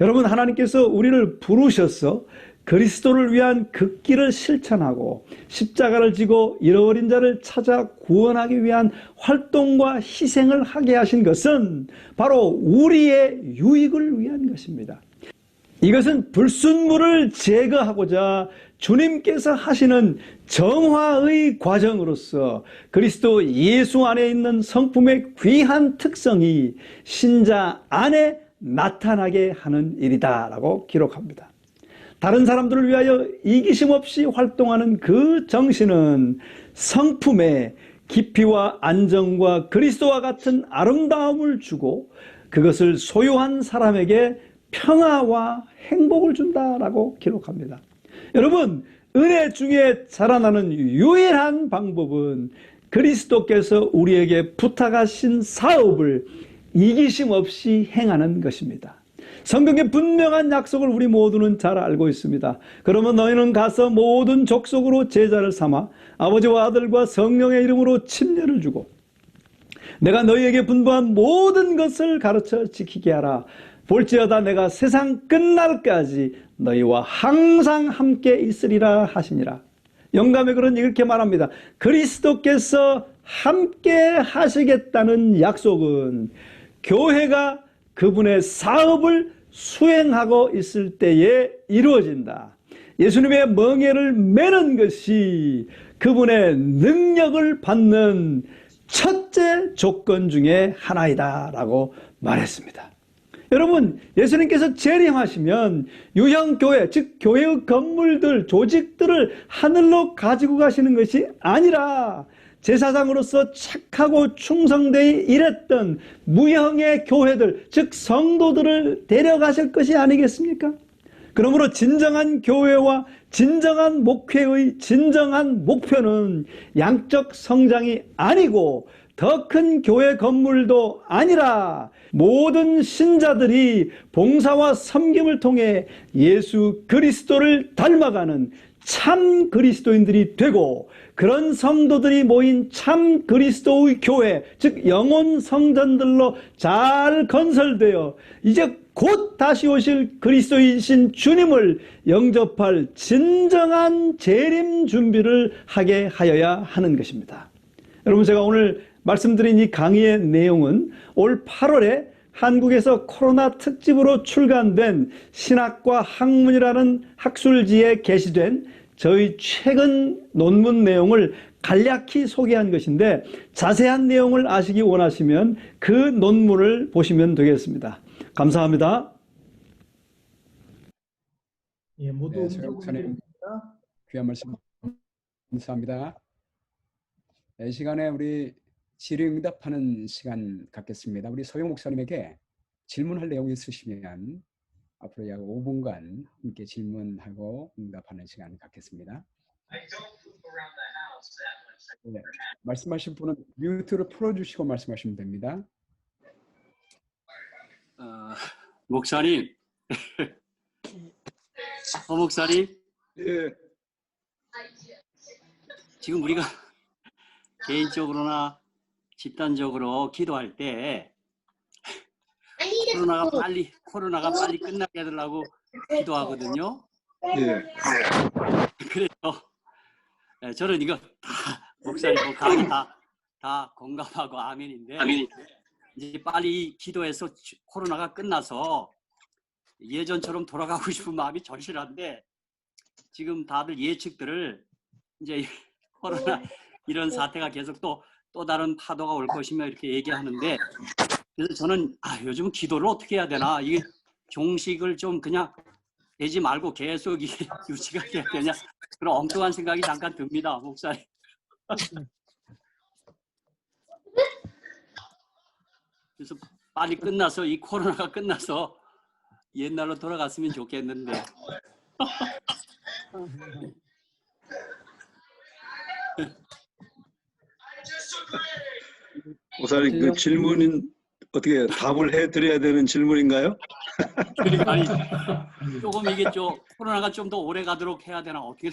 여러분, 하나님께서 우리를 부르셔서 그리스도를 위한 그 길을 실천하고 십자가를 지고 잃어버린 자를 찾아 구원하기 위한 활동과 희생을 하게 하신 것은 바로 우리의 유익을 위한 것입니다. 이것은 불순물을 제거하고자 주님께서 하시는 정화의 과정으로서 그리스도 예수 안에 있는 성품의 귀한 특성이 신자 안에 나타나게 하는 일이다라고 기록합니다. 다른 사람들을 위하여 이기심 없이 활동하는 그 정신은 성품에 깊이와 안정과 그리스도와 같은 아름다움을 주고 그것을 소유한 사람에게 평화와 행복을 준다라고 기록합니다. 여러분, 은혜 중에 자라나는 유일한 방법은 그리스도께서 우리에게 부탁하신 사업을 이기심 없이 행하는 것입니다. 성경의 분명한 약속을 우리 모두는 잘 알고 있습니다. 그러면 너희는 가서 모든 족속으로 제자를 삼아 아버지와 아들과 성령의 이름으로 침례를 주고 내가 너희에게 분부한 모든 것을 가르쳐 지키게 하라. 볼지어다 내가 세상 끝날까지 너희와 항상 함께 있으리라 하시니라. 영감의 글은 이렇게 말합니다. 그리스도께서 함께 하시겠다는 약속은 교회가 그분의 사업을 수행하고 있을 때에 이루어진다. 예수님의 멍에를 매는 것이 그분의 능력을 받는 첫째 조건 중에 하나이다 라고 말했습니다. 여러분, 예수님께서 재림하시면 유형교회, 즉 교회의 건물들, 조직들을 하늘로 가지고 가시는 것이 아니라 제사장으로서 착하고 충성되이 일했던 무형의 교회들, 즉 성도들을 데려가실 것이 아니겠습니까? 그러므로 진정한 교회와 진정한 목회의 진정한 목표는 양적 성장이 아니고 더 큰 교회 건물도 아니라 모든 신자들이 봉사와 섬김을 통해 예수 그리스도를 닮아가는 참 그리스도인들이 되고, 그런 성도들이 모인 참 그리스도의 교회, 즉 영혼 성전들로 잘 건설되어 이제 곧 다시 오실 그리스도이신 주님을 영접할 진정한 재림 준비를 하게 하여야 하는 것입니다. 여러분, 제가 오늘 말씀드린 이 강의의 내용은 올 8월에 한국에서 코로나 특집으로 출간된 신학과 학문이라는 학술지에 게시된 저희 최근 논문 내용을 간략히 소개한 것인데, 자세한 내용을 아시기 원하시면 그 논문을 보시면 되겠습니다. 감사합니다. 예, 모두 네, 소영 목사님 귀한 말씀 감사합니다. 이 시간에 우리 질의응답하는 시간 갖겠습니다. 우리 소영 목사님에게 질문할 내용이 있으시면 앞으로 약 5분간 함께 질문하고 응답하는 시간 갖겠습니다. 네, 말씀하신 분은 뮤트를 풀어주시고 말씀하시면 됩니다. 목사님, 목사님, 예, 지금 우리가 개인적으로나 집단적으로 기도할 때 코로나가 빨리 끝나게 해달라고 기도하거든요. 예. 그래서 저는 이거 다 목사님 강의 다 공감하고 아멘인데, 이제 빨리 기도해서 코로나가 끝나서 예전처럼 돌아가고 싶은 마음이 절실한데, 지금 다들 예측들을 이제 코로나 이런 사태가 계속 또 다른 파도가 올 것이며 이렇게 얘기하는데, 그래서 저는 요즘 기도를 어떻게 해야 되나, 이게 종식을 좀 그냥 되지 말고 계속 이게 유지가 돼야 되냐, 그런 엉뚱한 생각이 잠깐 듭니다, 목사님. 그래서 빨리 끝나서 이 코로나가 끝나서 옛날로 돌아갔으면 좋겠는데. 목사님, 그 질문은 어떻게 답을 해드려야 되는 질문인가요? 아니, 조금 이게 좀 코로나가 좀 더 오래 가도록 해야 되나, 어떻게?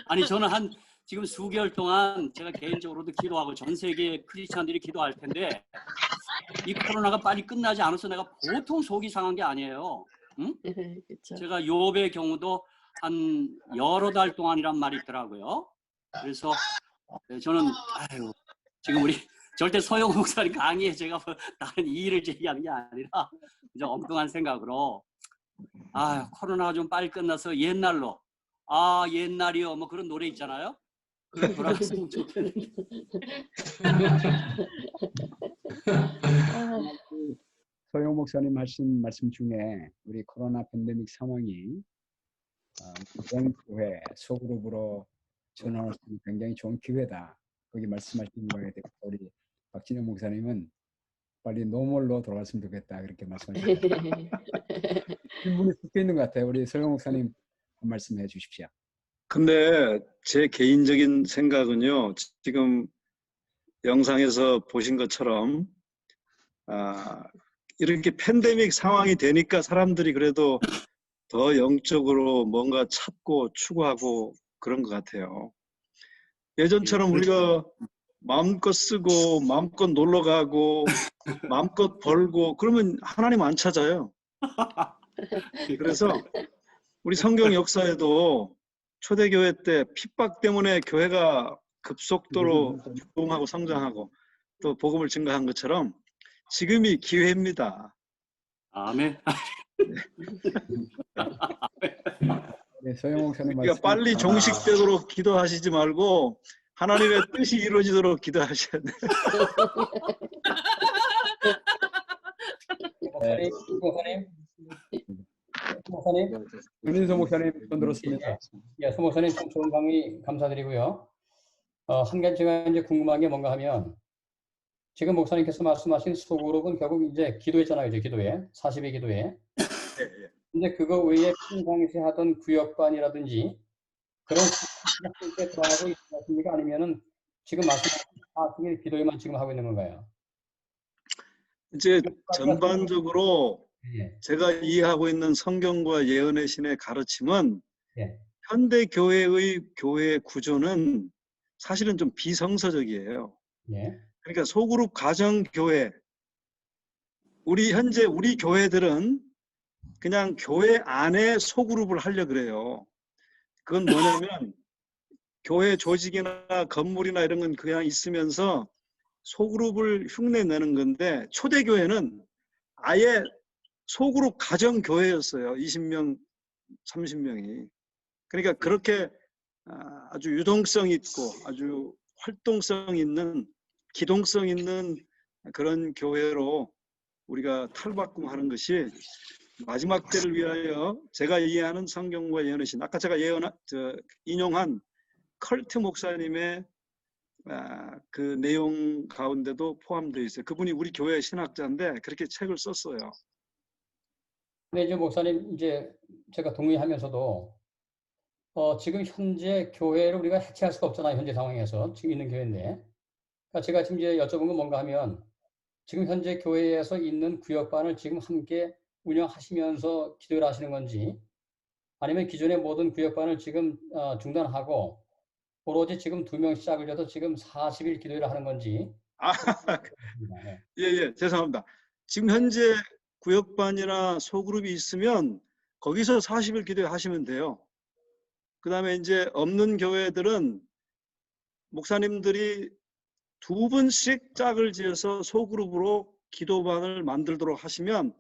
아니, 저는 지금 수개월 동안 제가 개인적으로도 기도하고 전 세계 크리스찬들이 기도할 텐데, 이 코로나가 빨리 끝나지 않아서 내가 보통 속이 상한 게 아니에요. 응? 그쵸. 제가 욥의 경우도 한 여러 달 동안이란 말이 있더라고요. 그래서 저는 지금 우리 절대 소영 목사님 강의에 제가 뭐 다른 이의를 제기하는 게 아니라 그냥 엉뚱한 생각으로 코로나가 좀 빨리 끝나서 옛날로 옛날이요 뭐 그런 노래 있잖아요. 그런 돌아갔으면 좋겠는데. 소영 목사님 하신 말씀 중에 우리 코로나 팬데믹 상황이 교회 소그룹으로 전환할 수 있는 굉장히 좋은 기회다. 거기 말씀하신 거에 대해서 우리 박진영 목사님은 빨리 노멀로 돌아갔으면 좋겠다 그렇게 말씀하셨습니다. 질문이 섞여 있는 것 같아요. 우리 소영 목사님 말씀해 주십시오. 근데 제 개인적인 생각은요, 지금 영상에서 보신 것처럼 이렇게 팬데믹 상황이 되니까 사람들이 그래도 더 영적으로 뭔가 찾고 추구하고 그런 것 같아요. 예전처럼 우리가 마음껏 쓰고 마음껏 놀러 가고 마음껏 벌고 그러면 하나님 안 찾아요. 그래서 우리 성경 역사에도 초대교회 때 핍박 때문에 교회가 급속도로 부흥하고 성장하고 또 복음을 증가한 것처럼 지금이 기회입니다. 아멘. 네, 소영 목사님 그러니까 말씀. 빨리 종식되도록 기도하시지 말고 하나님의 뜻이 이루어지도록 기도하셔야 돼요. 목사님, 윤인소 목사님 손 들었습니다. 예, 소 목사님 참 좋은 강의 감사드리고요. 한 가지 제가 이제 궁금한 게 뭔가 하면 지금 목사님께서 말씀하신 소그룹은 결국 이제 기도했잖아요, 이제 기도회, 40의 기도회. 예, 예. 근데 그거 외에 평상시 하던 구역반이라든지 그런 때 들어가고 있습니까? 아니면은 지금 말씀하신 40일 기도회만 지금 하고 있는 건가요? 이제 전반적으로 예, 제가 이해하고 있는 성경과 예언의 신의 가르침은 예. 현대 교회의 교회 구조는 사실은 좀 비성서적이에요. 예, 그러니까 소그룹 가정 교회, 현재 우리 교회들은 그냥 교회 안에 소그룹을 하려 그래요. 그건 뭐냐면 교회 조직이나 건물이나 이런 건 그냥 있으면서 소그룹을 흉내내는 건데 초대교회는 아예 소그룹 가정 교회였어요. 20명, 30명이. 그러니까 그렇게 아주 유동성 있고 아주 활동성 있는 기동성 있는 그런 교회로 우리가 탈바꿈하는 것이 마지막 때를 위하여 제가 이해하는 성경과 예언의 신, 아까 제가 인용한 컬트 목사님의 그 내용 가운데도 포함되어 있어요. 그분이 우리 교회 신학자인데 그렇게 책을 썼어요. 근데 이제 목사님 이제 제가 동의하면서도 지금 현재 교회를 우리가 해체할 수가 없잖아요. 현재 상황에서 지금 있는 교회인데. 그러니까 제가 지금 이제 여쭤본 건 뭔가 하면 지금 현재 교회에서 있는 구역반을 지금 함께 운영하시면서 기도를 하시는 건지 아니면 기존의 모든 구역반을 지금 중단하고 오로지 지금 2명 짝을 져서 지금 40일 기도를 하는 건지. 네. 예, 죄송합니다. 지금 현재 구역반이나 소그룹이 있으면 거기서 40일 기도 하시면 돼요. 그 다음에 이제 없는 교회들은 목사님들이 2분씩 짝을 지어서 소그룹으로 기도반을 만들도록 하시면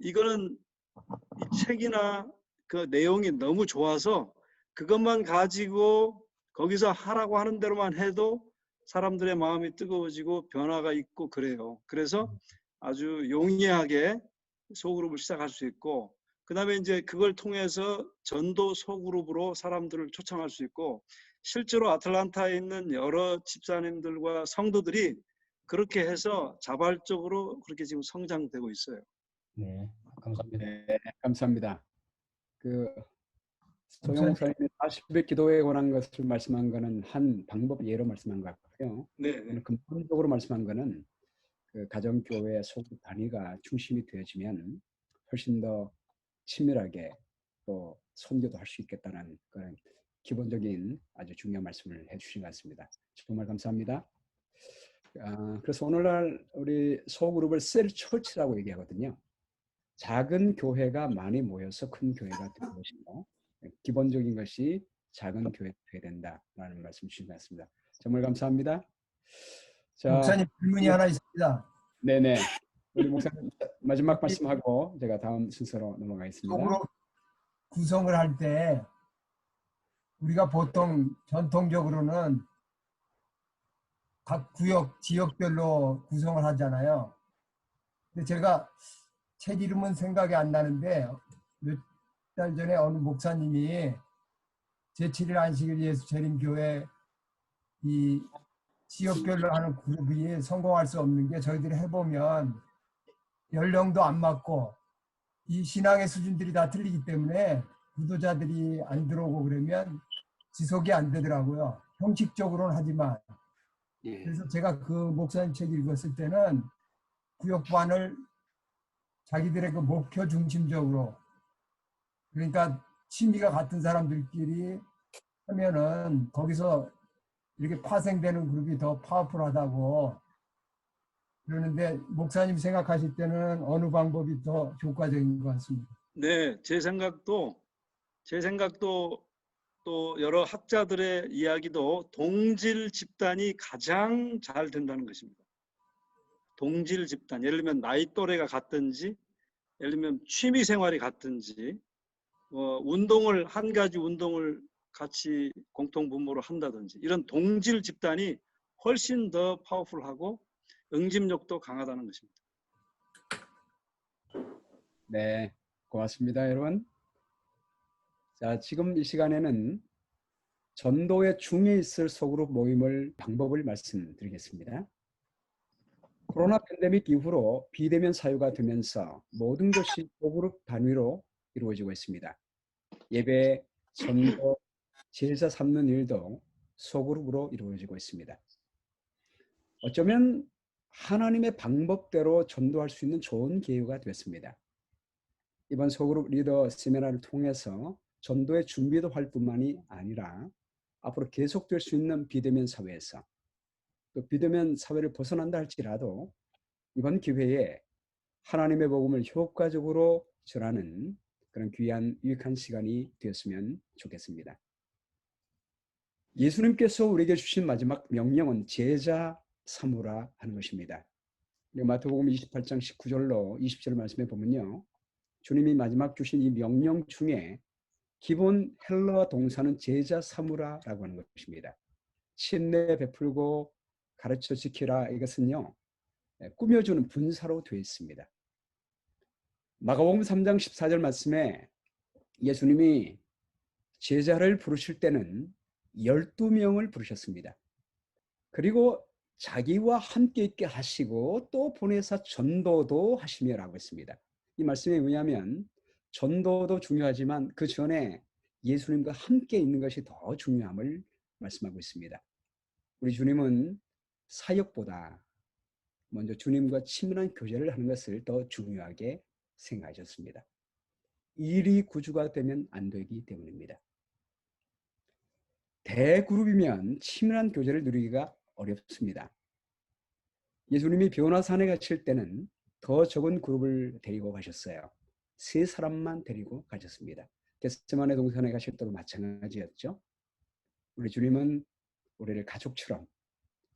이거는 이 책이나 그 내용이 너무 좋아서 그것만 가지고 거기서 하라고 하는 대로만 해도 사람들의 마음이 뜨거워지고 변화가 있고 그래요. 그래서 아주 용이하게 소그룹을 시작할 수 있고 그 다음에 이제 그걸 통해서 전도 소그룹으로 사람들을 초청할 수 있고 실제로 아틀란타에 있는 여러 집사님들과 성도들이 그렇게 해서 자발적으로 그렇게 지금 성장되고 있어요. 네, 감사합니다. 네, 감사합니다. 소영 목사님이 40일 기도에 관한 것을 말씀한 거는 한 방법 예로 말씀한 것 같고요. 네. 근본적으로 말씀한 거는 그 가정교회 소그룹 단위가 중심이 되어지면 훨씬 더 친밀하게 또 선교도 할 수 있겠다는 그런 기본적인 아주 중요한 말씀을 해주신 것 같습니다. 정말 감사합니다. 그래서 오늘날 우리 소그룹을 셀 처치라고 얘기하거든요. 작은 교회가 많이 모여서 큰 교회가 되는 것이고 기본적인 것이 작은 교회가 되어야 된다라는 말씀 주신 것 같습니다. 정말 감사합니다. 자, 목사님 질문이 하나 있습니다. 네네. 우리 목사님 마지막 말씀하고 제가 다음 순서로 넘어가겠습니다. 속으로 구성을 할 때 우리가 보통 전통적으로는 각 구역, 지역별로 구성을 하잖아요. 근데 제가 책 이름은 생각이 안 나는데 몇 달 전에 어느 목사님이 제7일 안식일 예수 재림교회 이 지역별로 하는 그룹이 성공할 수 없는 게 저희들이 해보면 연령도 안 맞고 이 신앙의 수준들이 다 틀리기 때문에 구도자들이 안 들어오고 그러면 지속이 안 되더라고요. 형식적으로는 하지만. 예. 그래서 제가 그 목사님 책 읽었을 때는 구역반을 자기들의 그 목표 중심적으로 그러니까 취미가 같은 사람들끼리 하면은 거기서 이렇게 파생되는 그룹이 더 파워풀하다고 그러는데 목사님 생각하실 때는 어느 방법이 더 효과적인 것 같습니다. 네, 제 생각도 또 여러 학자들의 이야기도 동질 집단이 가장 잘 된다는 것입니다. 동질 집단, 예를 들면 나이 또래가 같든지, 예를 들면 취미 생활이 같든지, 운동을 한 가지 운동을 같이 공통분모로 한다든지 이런 동질 집단이 훨씬 더 파워풀하고 응집력도 강하다는 것입니다. 네, 고맙습니다, 여러분. 자, 지금 이 시간에는 전도의 중에 있을 소그룹 모임을 방법을 말씀드리겠습니다. 코로나 팬데믹 이후로 비대면 사유가 되면서 모든 것이 소그룹 단위로 이루어지고 있습니다. 예배, 전도, 제자 삼는 일도 소그룹으로 이루어지고 있습니다. 어쩌면 하나님의 방법대로 전도할 수 있는 좋은 기회가 됐습니다. 이번 소그룹 리더 세미나를 통해서 전도의 준비도 할 뿐만이 아니라 앞으로 계속될 수 있는 비대면 사회에서 또 비대면 사회를 벗어난다 할지라도 이번 기회에 하나님의 복음을 효과적으로 전하는 그런 귀한 유익한 시간이 되었으면 좋겠습니다. 예수님께서 우리에게 주신 마지막 명령은 제자 삼으라 하는 것입니다. 마태복음 28장 19절로 20절 말씀에 보면요. 주님이 마지막 주신 이 명령 중에 기본 헬러 동사는 제자 삼으라라고 하는 것입니다. 신뢰 베풀고 가르쳐 지키라, 이것은요. 꾸며주는 분사로 되어 있습니다. 마가복음 3장 14절 말씀에 예수님이 제자를 부르실 때는 12명을 부르셨습니다. 그리고 자기와 함께 있게 하시고 또 보내사 전도도 하시며라고 했습니다. 이 말씀이 뭐냐면 전도도 중요하지만 그 전에 예수님과 함께 있는 것이 더 중요함을 말씀하고 있습니다. 우리 주님은 사역보다 먼저 주님과 친밀한 교제를 하는 것을 더 중요하게 생각하셨습니다. 일이 구주가 되면 안 되기 때문입니다. 대그룹이면 친밀한 교제를 누리기가 어렵습니다. 예수님이 변화산에 가실 때는 더 적은 그룹을 데리고 가셨어요. 3사람만 데리고 가셨습니다. 겟세마네 동산에 가실 때도 마찬가지였죠. 우리 주님은 우리를 가족처럼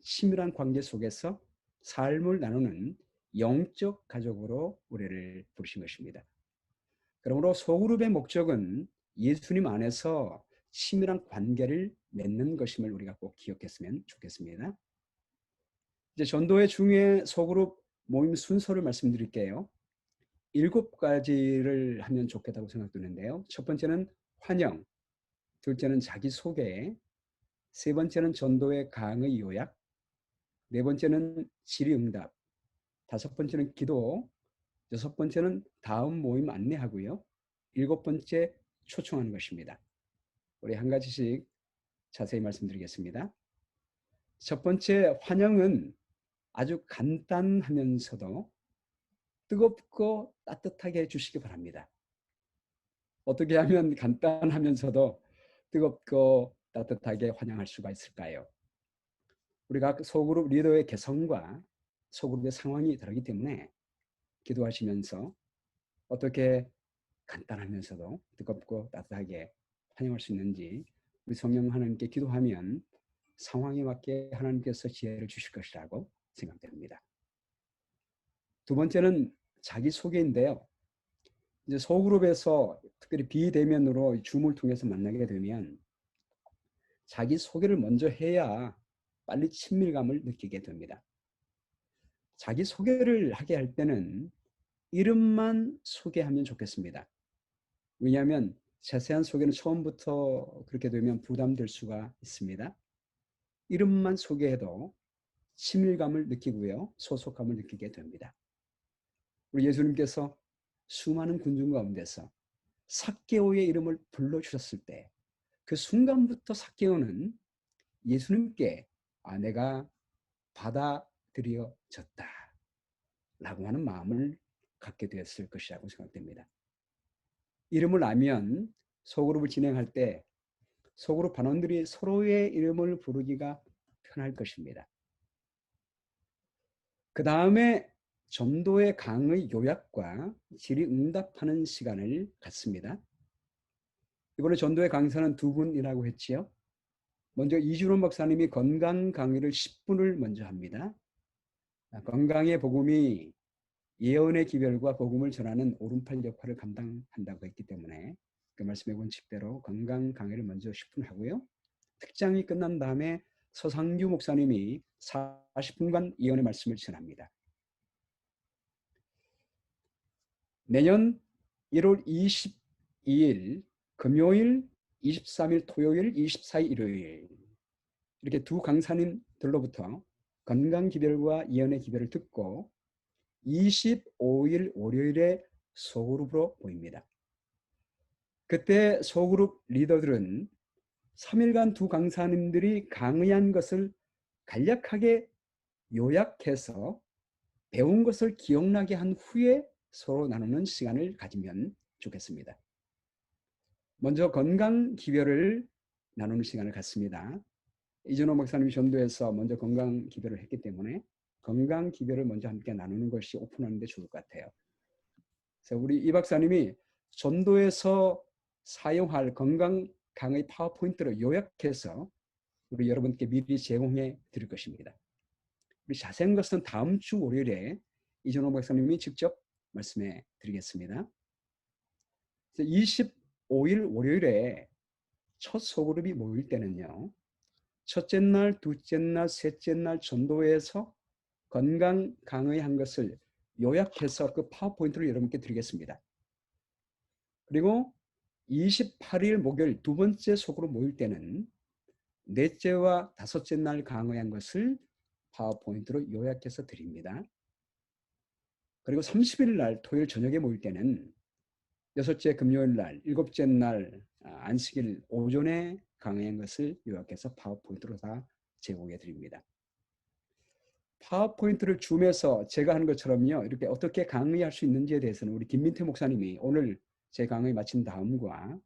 친밀한 관계 속에서 삶을 나누는 영적 가족으로 우리를 부르신 것입니다. 그러므로 소그룹의 목적은 예수님 안에서 친밀한 관계를 맺는 것임을 우리가 꼭 기억했으면 좋겠습니다. 이제 전도의 중에 소그룹 모임 순서를 말씀드릴게요. 7가지를 하면 좋겠다고 생각되는데요. 첫 번째는 환영, 둘째는 자기소개, 세 번째는 전도의 강의 요약, 네 번째는 질의응답, 다섯 번째는 기도, 여섯 번째는 다음 모임 안내하고요. 7번째 초청하는 것입니다. 우리 한 가지씩 자세히 말씀드리겠습니다. 첫 번째 환영은 아주 간단하면서도 뜨겁고 따뜻하게 해주시기 바랍니다. 어떻게 하면 간단하면서도 뜨겁고 따뜻하게 환영할 수가 있을까요? 우리가 소그룹 리더의 개성과 소그룹의 상황이 다르기 때문에 기도하시면서 어떻게 간단하면서도 뜨겁고 따뜻하게 환영할 수 있는지 우리 성령 하나님께 기도하면 상황에 맞게 하나님께서 지혜를 주실 것이라고 생각됩니다. 두 번째는 자기소개인데요. 이제 소그룹에서 특별히 비대면으로 줌을 통해서 만나게 되면 자기소개를 먼저 해야 빨리 친밀감을 느끼게 됩니다. 자기소개를 하게 할 때는 이름만 소개하면 좋겠습니다. 왜냐하면 자세한 소개는 처음부터 그렇게 되면 부담될 수가 있습니다. 이름만 소개해도 친밀감을 느끼고요. 소속감을 느끼게 됩니다. 우리 예수님께서 수많은 군중 가운데서 삭개오의 이름을 불러주셨을 때 그 순간부터 삭개오는 예수님께 내가 받아들여졌다 라고 하는 마음을 갖게 되었을 것이라고 생각됩니다. 이름을 알면 소그룹을 진행할 때 소그룹 반원들이 서로의 이름을 부르기가 편할 것입니다. 그 다음에 전도의 강의 요약과 질의응답하는 시간을 갖습니다. 이번에 전도의 강사는 두 분이라고 했지요. 먼저 이준호 목사님이 건강 강의를 10분을 먼저 합니다. 건강의 복음이 예언의 기별과 복음을 전하는 오른팔 역할을 감당한다고 했기 때문에 그 말씀의 원칙대로 건강 강의를 먼저 10분 하고요. 특장이 끝난 다음에 서상규 목사님이 40분간 예언의 말씀을 전합니다. 내년 1월 22일 금요일, 23일 토요일, 24일 일요일 이렇게 두 강사님들로부터 건강 기별과 예언의 기별을 듣고 25일 월요일에 소그룹으로 모입니다. 그때 소그룹 리더들은 3일간 두 강사님들이 강의한 것을 간략하게 요약해서 배운 것을 기억나게 한 후에 서로 나누는 시간을 가지면 좋겠습니다. 먼저 건강 기별을 나누는 시간을 갖습니다. 이준호 목사님이 전도에서 먼저 건강 기별을 했기 때문에 건강 기별을 먼저 함께 나누는 것이 오픈하는 데 좋을 것 같아요. 그래서 우리 이 박사님이 전도에서 사용할 건강 강의 파워포인트를 요약해서 우리 여러분께 미리 제공해 드릴 것입니다. 우리 자세한 것은 다음 주 월요일에 이준호 박사님이 직접 말씀해 드리겠습니다. 25일 월요일에 첫 소그룹이 모일 때는요. 첫째 날, 둘째 날, 셋째 날 전도회에서 건강 강의한 것을 요약해서 그 파워포인트를 여러분께 드리겠습니다. 그리고 28일 목요일 두 번째 소그룹 모일 때는 넷째와 다섯째 날 강의한 것을 파워포인트로 요약해서 드립니다. 그리고 30일 날 토요일 저녁에 모일 때는 여섯째 금요일 날, 일곱째 날 안식일 오전에 강의한 것을 요약해서 파워포인트로 다 제공해 드립니다. 파워포인트를 줌에서 제가 하는 것처럼요. 이렇게 어떻게 강의할 수 있는지에 대해서는 우리 김민태 목사님이 오늘 제 강의 마친 다음과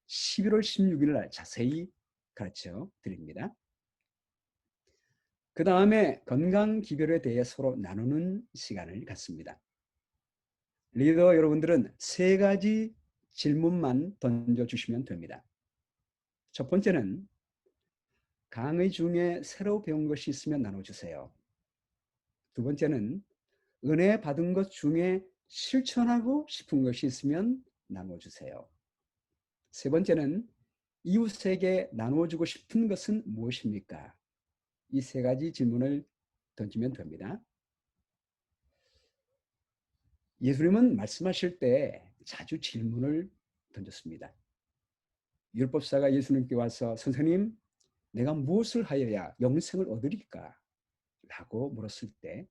11월 16일 날 자세히 가르쳐 드립니다. 그 다음에 건강 기별에 대해 서로 나누는 시간을 갖습니다. 리더 여러분들은 3가지 질문만 던져주시면 됩니다. 첫 번째는 강의 중에 새로 배운 것이 있으면 나눠주세요. 두 번째는 은혜 받은 것 중에 실천하고 싶은 것이 있으면 나눠주세요. 세 번째는 이웃에게 나눠주고 싶은 것은 무엇입니까? 이 3가지 질문을 던지면 됩니다. 예수님은 말씀하실 때 자주 질문을 던졌습니다. 율법사가 예수님께 와서 선생님, 내가 무엇을 하여야 영생을 얻으리까? 라고 물었을 때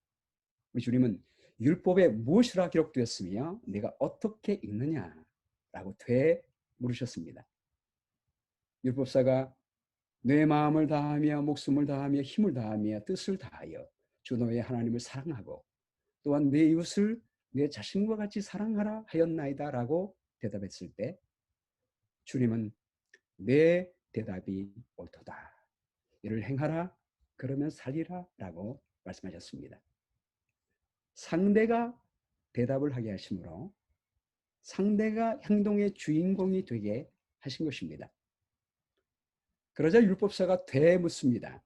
우리 주님은 율법에 무엇이라 기록되었으며 내가 어떻게 읽느냐? 라고 되물으셨습니다. 율법사가 내 마음을 다하며 목숨을 다하며 힘을 다하며 뜻을 다하여 주 너의 하나님을 사랑하고 또한 내 이웃을 내 자신과 같이 사랑하라 하였나이다 라고 대답했을 때 주님은 내 대답이 옳도다. 이를 행하라 그러면 살리라 라고 말씀하셨습니다. 상대가 대답을 하게 하심으로 상대가 행동의 주인공이 되게 하신 것입니다. 그러자 율법사가 되묻습니다.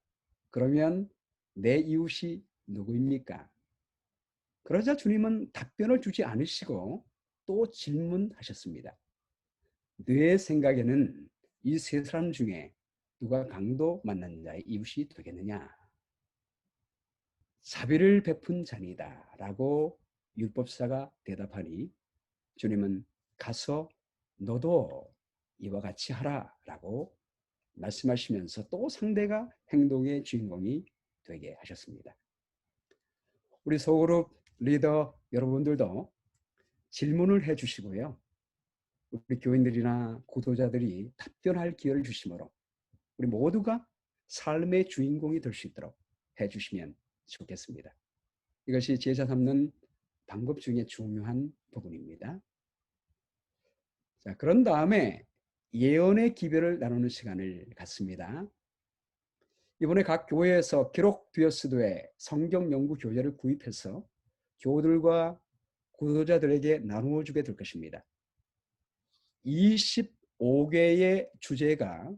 그러면 내 이웃이 누구입니까? 그러자 주님은 답변을 주지 않으시고 또 질문하셨습니다. 내 생각에는 이 3사람 중에 누가 강도 만난 자의 이웃이 되겠느냐? 자비를 베푼 자니다 라고 율법사가 대답하니 주님은 가서 너도 이와 같이 하라 라고 말씀하시면서 또 상대가 행동의 주인공이 되게 하셨습니다. 우리 소그룹 리더 여러분들도 질문을 해 주시고요. 우리 교인들이나 구도자들이 답변할 기회를 주심으로 우리 모두가 삶의 주인공이 될 수 있도록 해 주시면 좋겠습니다. 이것이 제자 삼는 방법 중에 중요한 부분입니다. 자, 그런 다음에 예언의 기별을 나누는 시간을 갖습니다. 이번에 각 교회에서 기록되었으되 성경 연구 교재를 구입해서 교우들과 구도자들에게 나누어 주게 될 것입니다. 5개의 주제가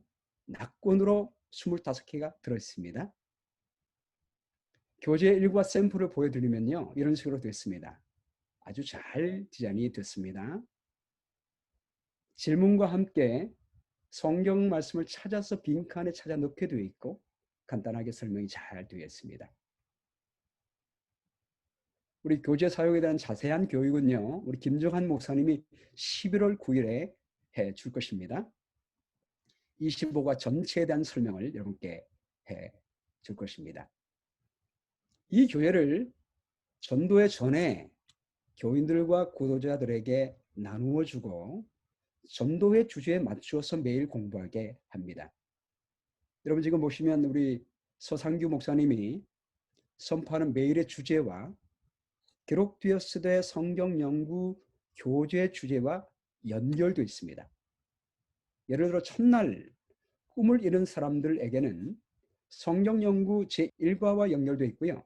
낙권으로 25개가 들어있습니다. 교재 일과 샘플을 보여드리면요. 이런 식으로 됐습니다. 아주 잘 디자인이 됐습니다. 질문과 함께 성경 말씀을 찾아서 빈칸에 찾아 넣게 되어 있고 간단하게 설명이 잘 되어 있습니다. 우리 교재 사용에 대한 자세한 교육은요. 우리 김정한 목사님이 11월 9일에 해 줄 것입니다. 25과 전체에 대한 설명을 여러분께 해 줄 것입니다. 이 교회를 전도의 전에 교인들과 구도자들에게 나누어 주고 전도의 주제에 맞추어서 매일 공부하게 합니다. 여러분 지금 보시면 우리 서상규 목사님이 선포하는 매일의 주제와 기록되었으되 성경 연구 교재 주제와 연결되어 있습니다. 예를 들어 첫날 꿈을 이룬 사람들에게는 성경 연구 제1과와 연결되어 있고요.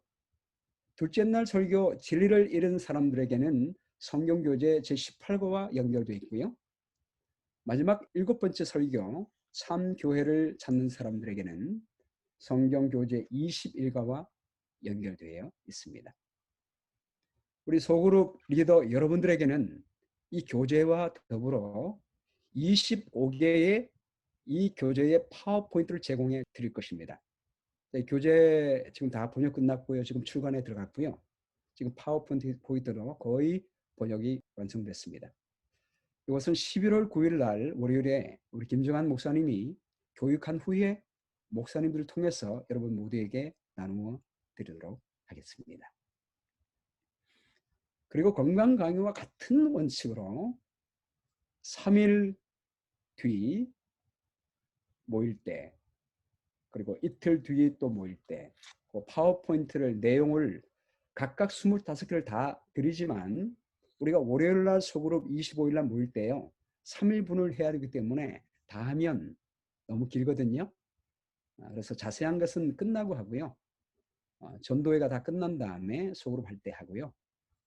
둘째 날 설교 진리를 잃은 사람들에게는 성경 교재 제18과와 연결되어 있고요. 마지막 7번째 설교 참 교회를 찾는 사람들에게는 성경 교재 21과와 연결되어 있습니다. 우리 소그룹 리더 여러분들에게는 이 교재와 더불어 25개의 이 교재의 파워포인트를 제공해 드릴 것입니다. 교재 지금 다 번역 끝났고요. 지금 출간에 들어갔고요. 지금 파워포인트로 거의 번역이 완성됐습니다. 이것은 11월 9일 날 월요일에 우리 김정한 목사님이 교육한 후에 목사님들을 통해서 여러분 모두에게 나누어 드리도록 하겠습니다. 그리고 건강 강의와 같은 원칙으로 3일 뒤 모일 때 그리고 이틀 뒤에 또 모일 때 그 파워포인트를 내용을 각각 25개를 다 드리지만 우리가 월요일 날 소그룹 25일 날 모일 때요 3일분을 해야 되기 때문에 다 하면 너무 길거든요. 그래서 자세한 것은 끝나고 하고요. 전도회가 다 끝난 다음에 소그룹 할 때 하고요.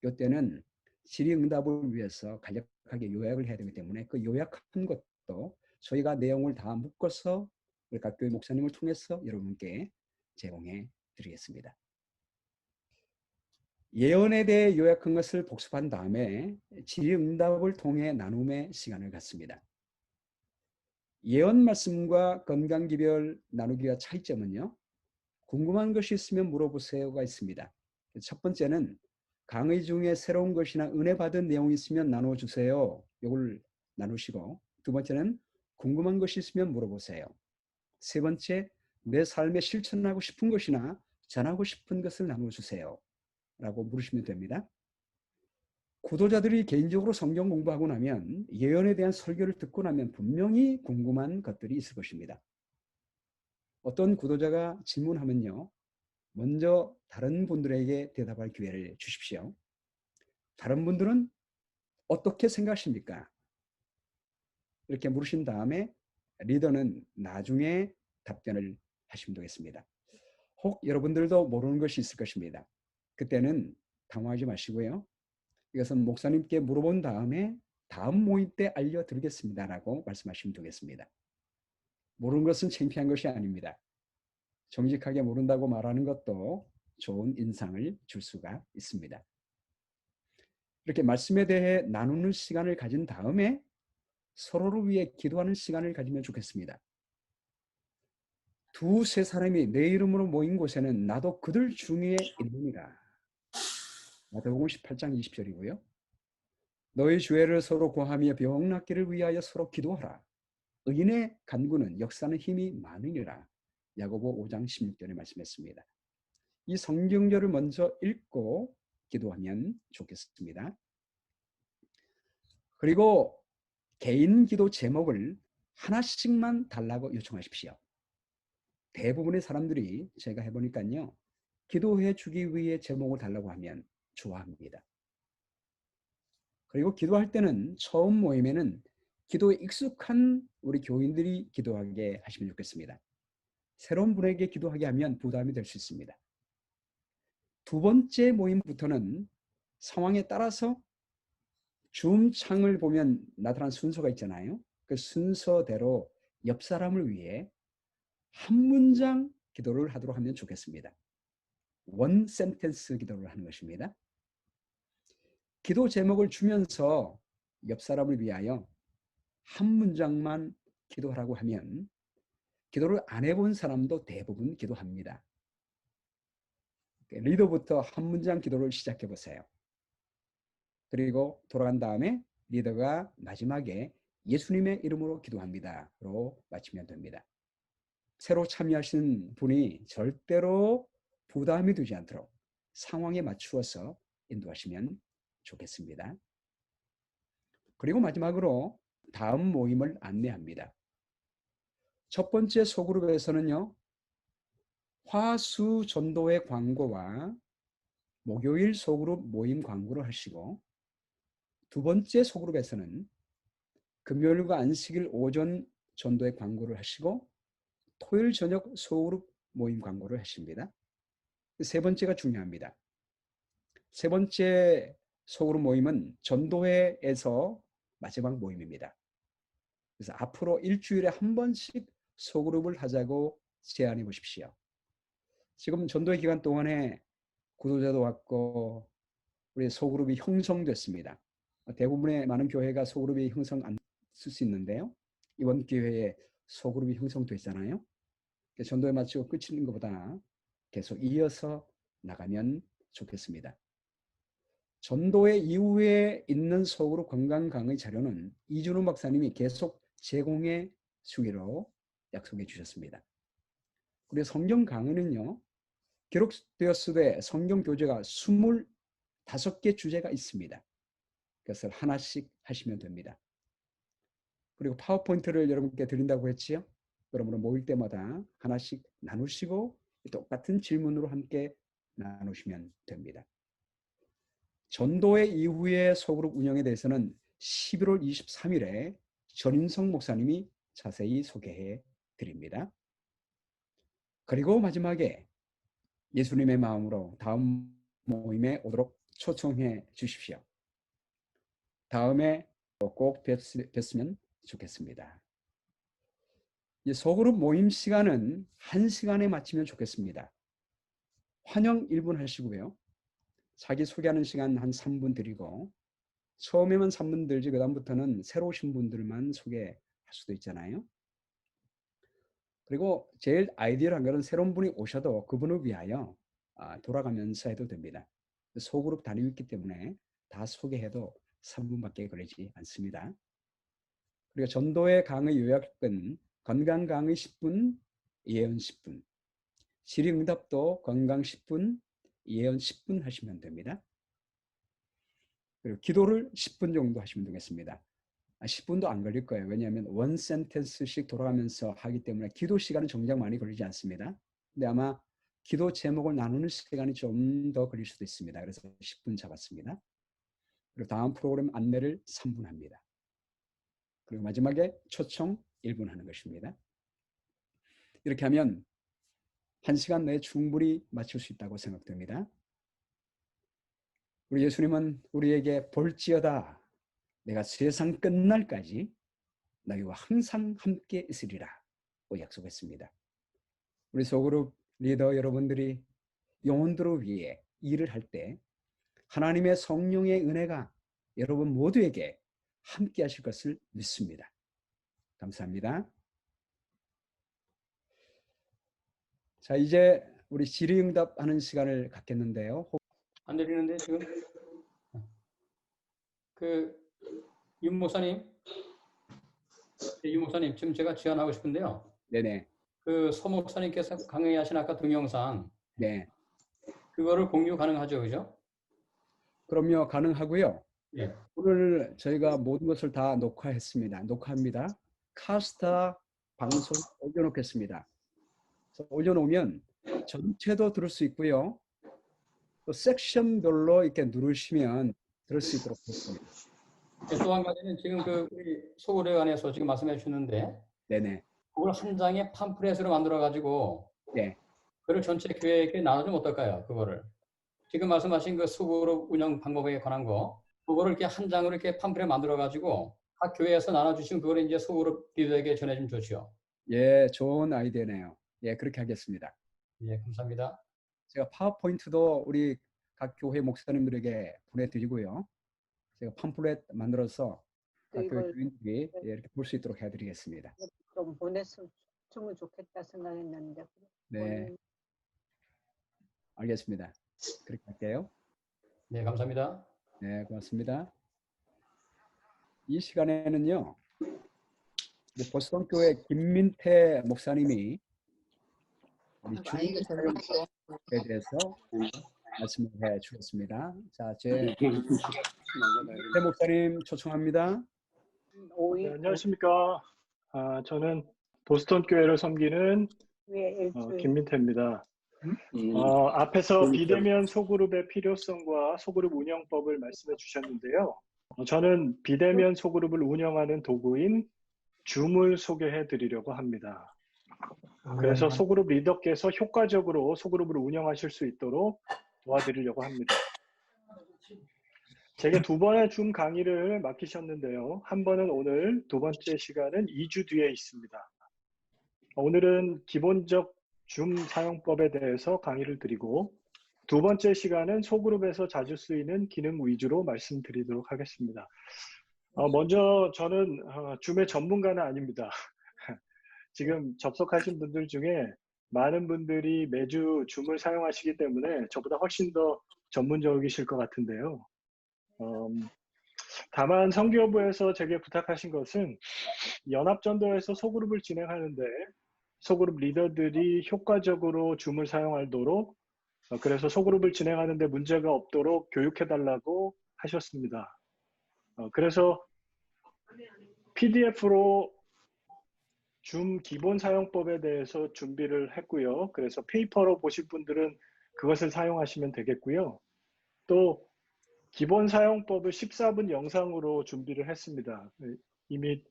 이때는 질의응답을 위해서 간략하게 요약을 해야 되기 때문에 그 요약한 것도 저희가 내용을 다 묶어서 우리 각 교회 목사님을 통해서 여러분께 제공해 드리겠습니다. 예언에 대해 요약한 것을 복습한 다음에 질의응답을 통해 나눔의 시간을 갖습니다. 예언 말씀과 건강기별 나누기와 차이점은요. 궁금한 것이 있으면 물어보세요가 있습니다. 첫 번째는 강의 중에 새로운 것이나 은혜 받은 내용이 있으면 나눠주세요. 이걸 나누시고 두 번째는 궁금한 것이 있으면 물어보세요. 세 번째, 내 삶에 실천하고 싶은 것이나 전하고 싶은 것을 나눠주세요. 라고 물으시면 됩니다. 구도자들이 개인적으로 성경 공부하고 나면 예언에 대한 설교를 듣고 나면 분명히 궁금한 것들이 있을 것입니다. 어떤 구도자가 질문하면요. 먼저 다른 분들에게 대답할 기회를 주십시오. 다른 분들은 어떻게 생각하십니까? 이렇게 물으신 다음에 리더는 나중에 답변을 하시면 되겠습니다. 혹 여러분들도 모르는 것이 있을 것입니다. 그때는 당황하지 마시고요. 이것은 목사님께 물어본 다음에 다음 모임 때 알려드리겠습니다라고 말씀하시면 되겠습니다. 모르는 것은 창피한 것이 아닙니다. 정직하게 모른다고 말하는 것도 좋은 인상을 줄 수가 있습니다. 이렇게 말씀에 대해 나누는 시간을 가진 다음에 서로를 위해 기도하는 시간을 가지면 좋겠습니다. 두세 사람이 내 이름으로 모인 곳에는 나도 그들 중에 있느니라. 마태복음 18장 20절이고요. 너희 죄를 서로 고하며 병 낫기를 위하여 서로 기도하라. 의인의 간구는 역사는 힘이 많으니라. 야고보 5장 16절에 말씀했습니다. 이 성경절을 먼저 읽고 기도하면 좋겠습니다. 그리고 개인 기도 제목을 하나씩만 달라고 요청하십시오. 대부분의 사람들이 제가 해보니까요. 기도해 주기 위해 제목을 달라고 하면 좋아합니다. 그리고 기도할 때는 처음 모임에는 기도에 익숙한 우리 교인들이 기도하게 하시면 좋겠습니다. 새로운 분에게 기도하게 하면 부담이 될 수 있습니다. 두 번째 모임부터는 상황에 따라서 줌 창을 보면 나타난 순서가 있잖아요. 그 순서대로 옆 사람을 위해 한 문장 기도를 하도록 하면 좋겠습니다. 원 센텐스 기도를 하는 것입니다. 기도 제목을 주면서 옆 사람을 위하여 한 문장만 기도하라고 하면 기도를 안 해본 사람도 대부분 기도합니다. 리더부터 한 문장 기도를 시작해 보세요. 그리고 돌아간 다음에 리더가 마지막에 예수님의 이름으로 기도합니다로 마치면 됩니다. 새로 참여하신 분이 절대로 부담이 되지 않도록 상황에 맞추어서 인도하시면 좋겠습니다. 그리고 마지막으로 다음 모임을 안내합니다. 첫 번째 소그룹에서는요, 화수 전도회 광고와 목요일 소그룹 모임 광고를 하시고, 두 번째 소그룹에서는 금요일과 안식일 오전 전도회 광고를 하시고, 토요일 저녁 소그룹 모임 광고를 하십니다. 세 번째가 중요합니다. 세 번째 소그룹 모임은 전도회에서 마지막 모임입니다. 그래서 앞으로 일주일에 한 번씩 소그룹을 하자고 제안해 보십시오. 지금 전도회 기간 동안에 구도자도 왔고 우리 소그룹이 형성됐습니다. 대부분의 많은 교회가 소그룹이 형성 안 쓸 수 있는데요. 이번 기회에 소그룹이 형성됐잖아요. 전도회 마치고 끝이는 것보다 계속 이어서 나가면 좋겠습니다. 전도회 이후에 있는 소그룹 건강 강의 자료는 이준호 박사님이 계속 제공해 주기로 약속해 주셨습니다. 그리고 성경 강의는요, 기록되었으되 성경 교재가 25개 주제가 있습니다. 그것을 하나씩 하시면 됩니다. 그리고 파워포인트를 여러분께 드린다고 했지요. 그러므로 모일 때마다 하나씩 나누시고 똑같은 질문으로 함께 나누시면 됩니다. 전도회 이후의 소그룹 운영에 대해서는 11월 23일에 전인성 목사님이 자세히 소개해 드립니다. 그리고 마지막에 예수님의 마음으로 다음 모임에 오도록 초청해 주십시오. 다음에 꼭 뵀으면 좋겠습니다. 이 소그룹 모임 시간은 1시간에 마치면 좋겠습니다. 환영 1분 하시고요. 자기 소개하는 시간 한 3분 드리고, 처음에만 3분 들지 그 다음부터는 새로 오신 분들만 소개할 수도 있잖아요. 그리고 제일 아이디어한 것은 새로운 분이 오셔도 그분을 위하여 돌아가면서 해도 됩니다. 소그룹 다니고 있기 때문에 다 소개해도 3분밖에 걸리지 않습니다. 그리고 전도회 강의 요약은 건강 강의 10분, 예언 10분, 질의응답도 건강 10분, 예언 10분 하시면 됩니다. 그리고 기도를 10분 정도 하시면 되겠습니다. 10분도 안 걸릴 거예요. 왜냐하면 원 센텐스씩 돌아가면서 하기 때문에 기도 시간은 정작 많이 걸리지 않습니다. 근데 아마 기도 제목을 나누는 시간이 좀 더 걸릴 수도 있습니다. 그래서 10분 잡았습니다. 그리고 다음 프로그램 안내를 3분 합니다. 그리고 마지막에 초청 1분 하는 것입니다. 이렇게 하면 1시간 내에 충분히 마칠 수 있다고 생각됩니다. 우리 예수님은 우리에게 볼지어다 내가 세상 끝날까지 너희와 항상 함께 있으리라 고 약속했습니다. 우리 소그룹 리더 여러분들이 영혼들을 위해 일을 할 때 하나님의 성령의 은혜가 여러분 모두에게 함께 하실 것을 믿습니다. 감사합니다. 자, 이제 우리 질의응답하는 시간을 갖겠는데요. 안 들리는데 지금 윤 목사님, 윤 목사님 지금 제가 제안하고 싶은데요. 네네. 서 목사님께서 강의하신 아까 동영상, 네. 그거를 공유 가능하죠, 그죠? 그럼요, 가능하고요. 예. 오늘 저희가 모든 것을 다 녹화합니다. 카스타 방송 올려놓겠습니다. 올려놓으면 전체도 들을 수 있고요. 또 섹션별로 이렇게 누르시면 들을 수 있도록 하겠습니다. 또 한 가지는 지금 우리 소그룹 안에서 지금 말씀해 주셨는데, 네네. 그걸 한 장의 팜플렛으로 만들어 가지고, 네. 그걸 전체 교회에게 나눠주면 어떨까요? 그거를 지금 말씀하신 그 소그룹 운영 방법에 관한 거, 그거를 이렇게 한 장으로 이렇게 팜플렛 만들어 가지고 각 교회에서 나눠주시면 그걸 이제 소그룹 리더에게 전해주면 좋죠. 예, 좋은 아이디어네요. 예, 그렇게 하겠습니다. 예, 감사합니다. 제가 파워포인트도 우리 각 교회 목사님들에게 보내드리고요. 제가 팜플렛 만들어서 각 교회 이걸 교인들이 예, 이렇게 볼 수 있도록 해드리겠습니다. 좀 보냈으면 좋겠다 생각했는데. 네, 알겠습니다. 그렇게 할게요. 네, 감사합니다. 네, 고맙습니다. 이 시간에는요, 우리 보스턴 교회 김민태 목사님이 우리 주일 사역에 대해서 말씀을 해 주셨습니다. 자, 제 김민태 목사님 초청합니다. 오이 네, 안녕하십니까. 저는 보스턴 교회를 섬기는 일주일 김민태입니다. 앞에서 비대면 소그룹의 필요성과 소그룹 운영법을 말씀해 주셨는데요. 저는 비대면 소그룹을 운영하는 도구인 줌을 소개해 드리려고 합니다. 그래서 소그룹 리더께서 효과적으로 소그룹을 운영하실 수 있도록 도와드리려고 합니다. 제게 2번의 줌 강의를 맡기셨는데요. 한 번은 오늘, 2번째 시간은 2주 뒤에 있습니다. 오늘은 기본적 줌 사용법에 대해서 강의를 드리고 2번째 시간은 소그룹에서 자주 쓰이는 기능 위주로 말씀드리도록 하겠습니다. 먼저 저는 줌의 전문가는 아닙니다. 지금 접속하신 분들 중에 많은 분들이 매주 줌을 사용하시기 때문에 저보다 훨씬 더 전문적이실 것 같은데요. 다만 선교부에서 제게 부탁하신 것은 연합전도에서 소그룹을 진행하는데 소그룹 리더들이 효과적으로 줌을 사용하도록 그래서 소그룹을 진행하는데 문제가 없도록 교육해달라고 하셨습니다. 그래서 PDF로 줌 기본 사용법에 대해서 준비를 했고요. 그래서 페이퍼로 보실 분들은 그것을 사용하시면 되겠고요. 또 기본 사용법을 14분 영상으로 준비를 했습니다. 이미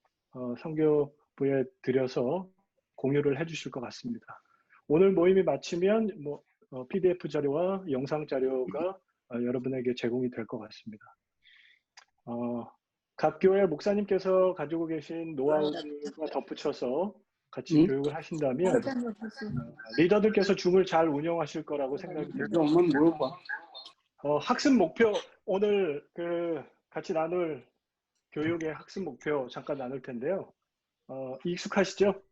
선교부에 드려서 공유를 해주실 것 같습니다. 오늘 모임이 마치면 PDF 자료와 영상 자료가 여러분에게 제공이 될 것 같습니다. 각 교회 목사님께서 가지고 계신 노하우들과 덧붙여서 같이 교육을 하신다면 리더들께서 줌을 잘 운영하실 거라고 생각이 됩니다. 학습 목표, 오늘 같이 나눌 교육의 학습 목표 잠깐 나눌 텐데요. 익숙하시죠?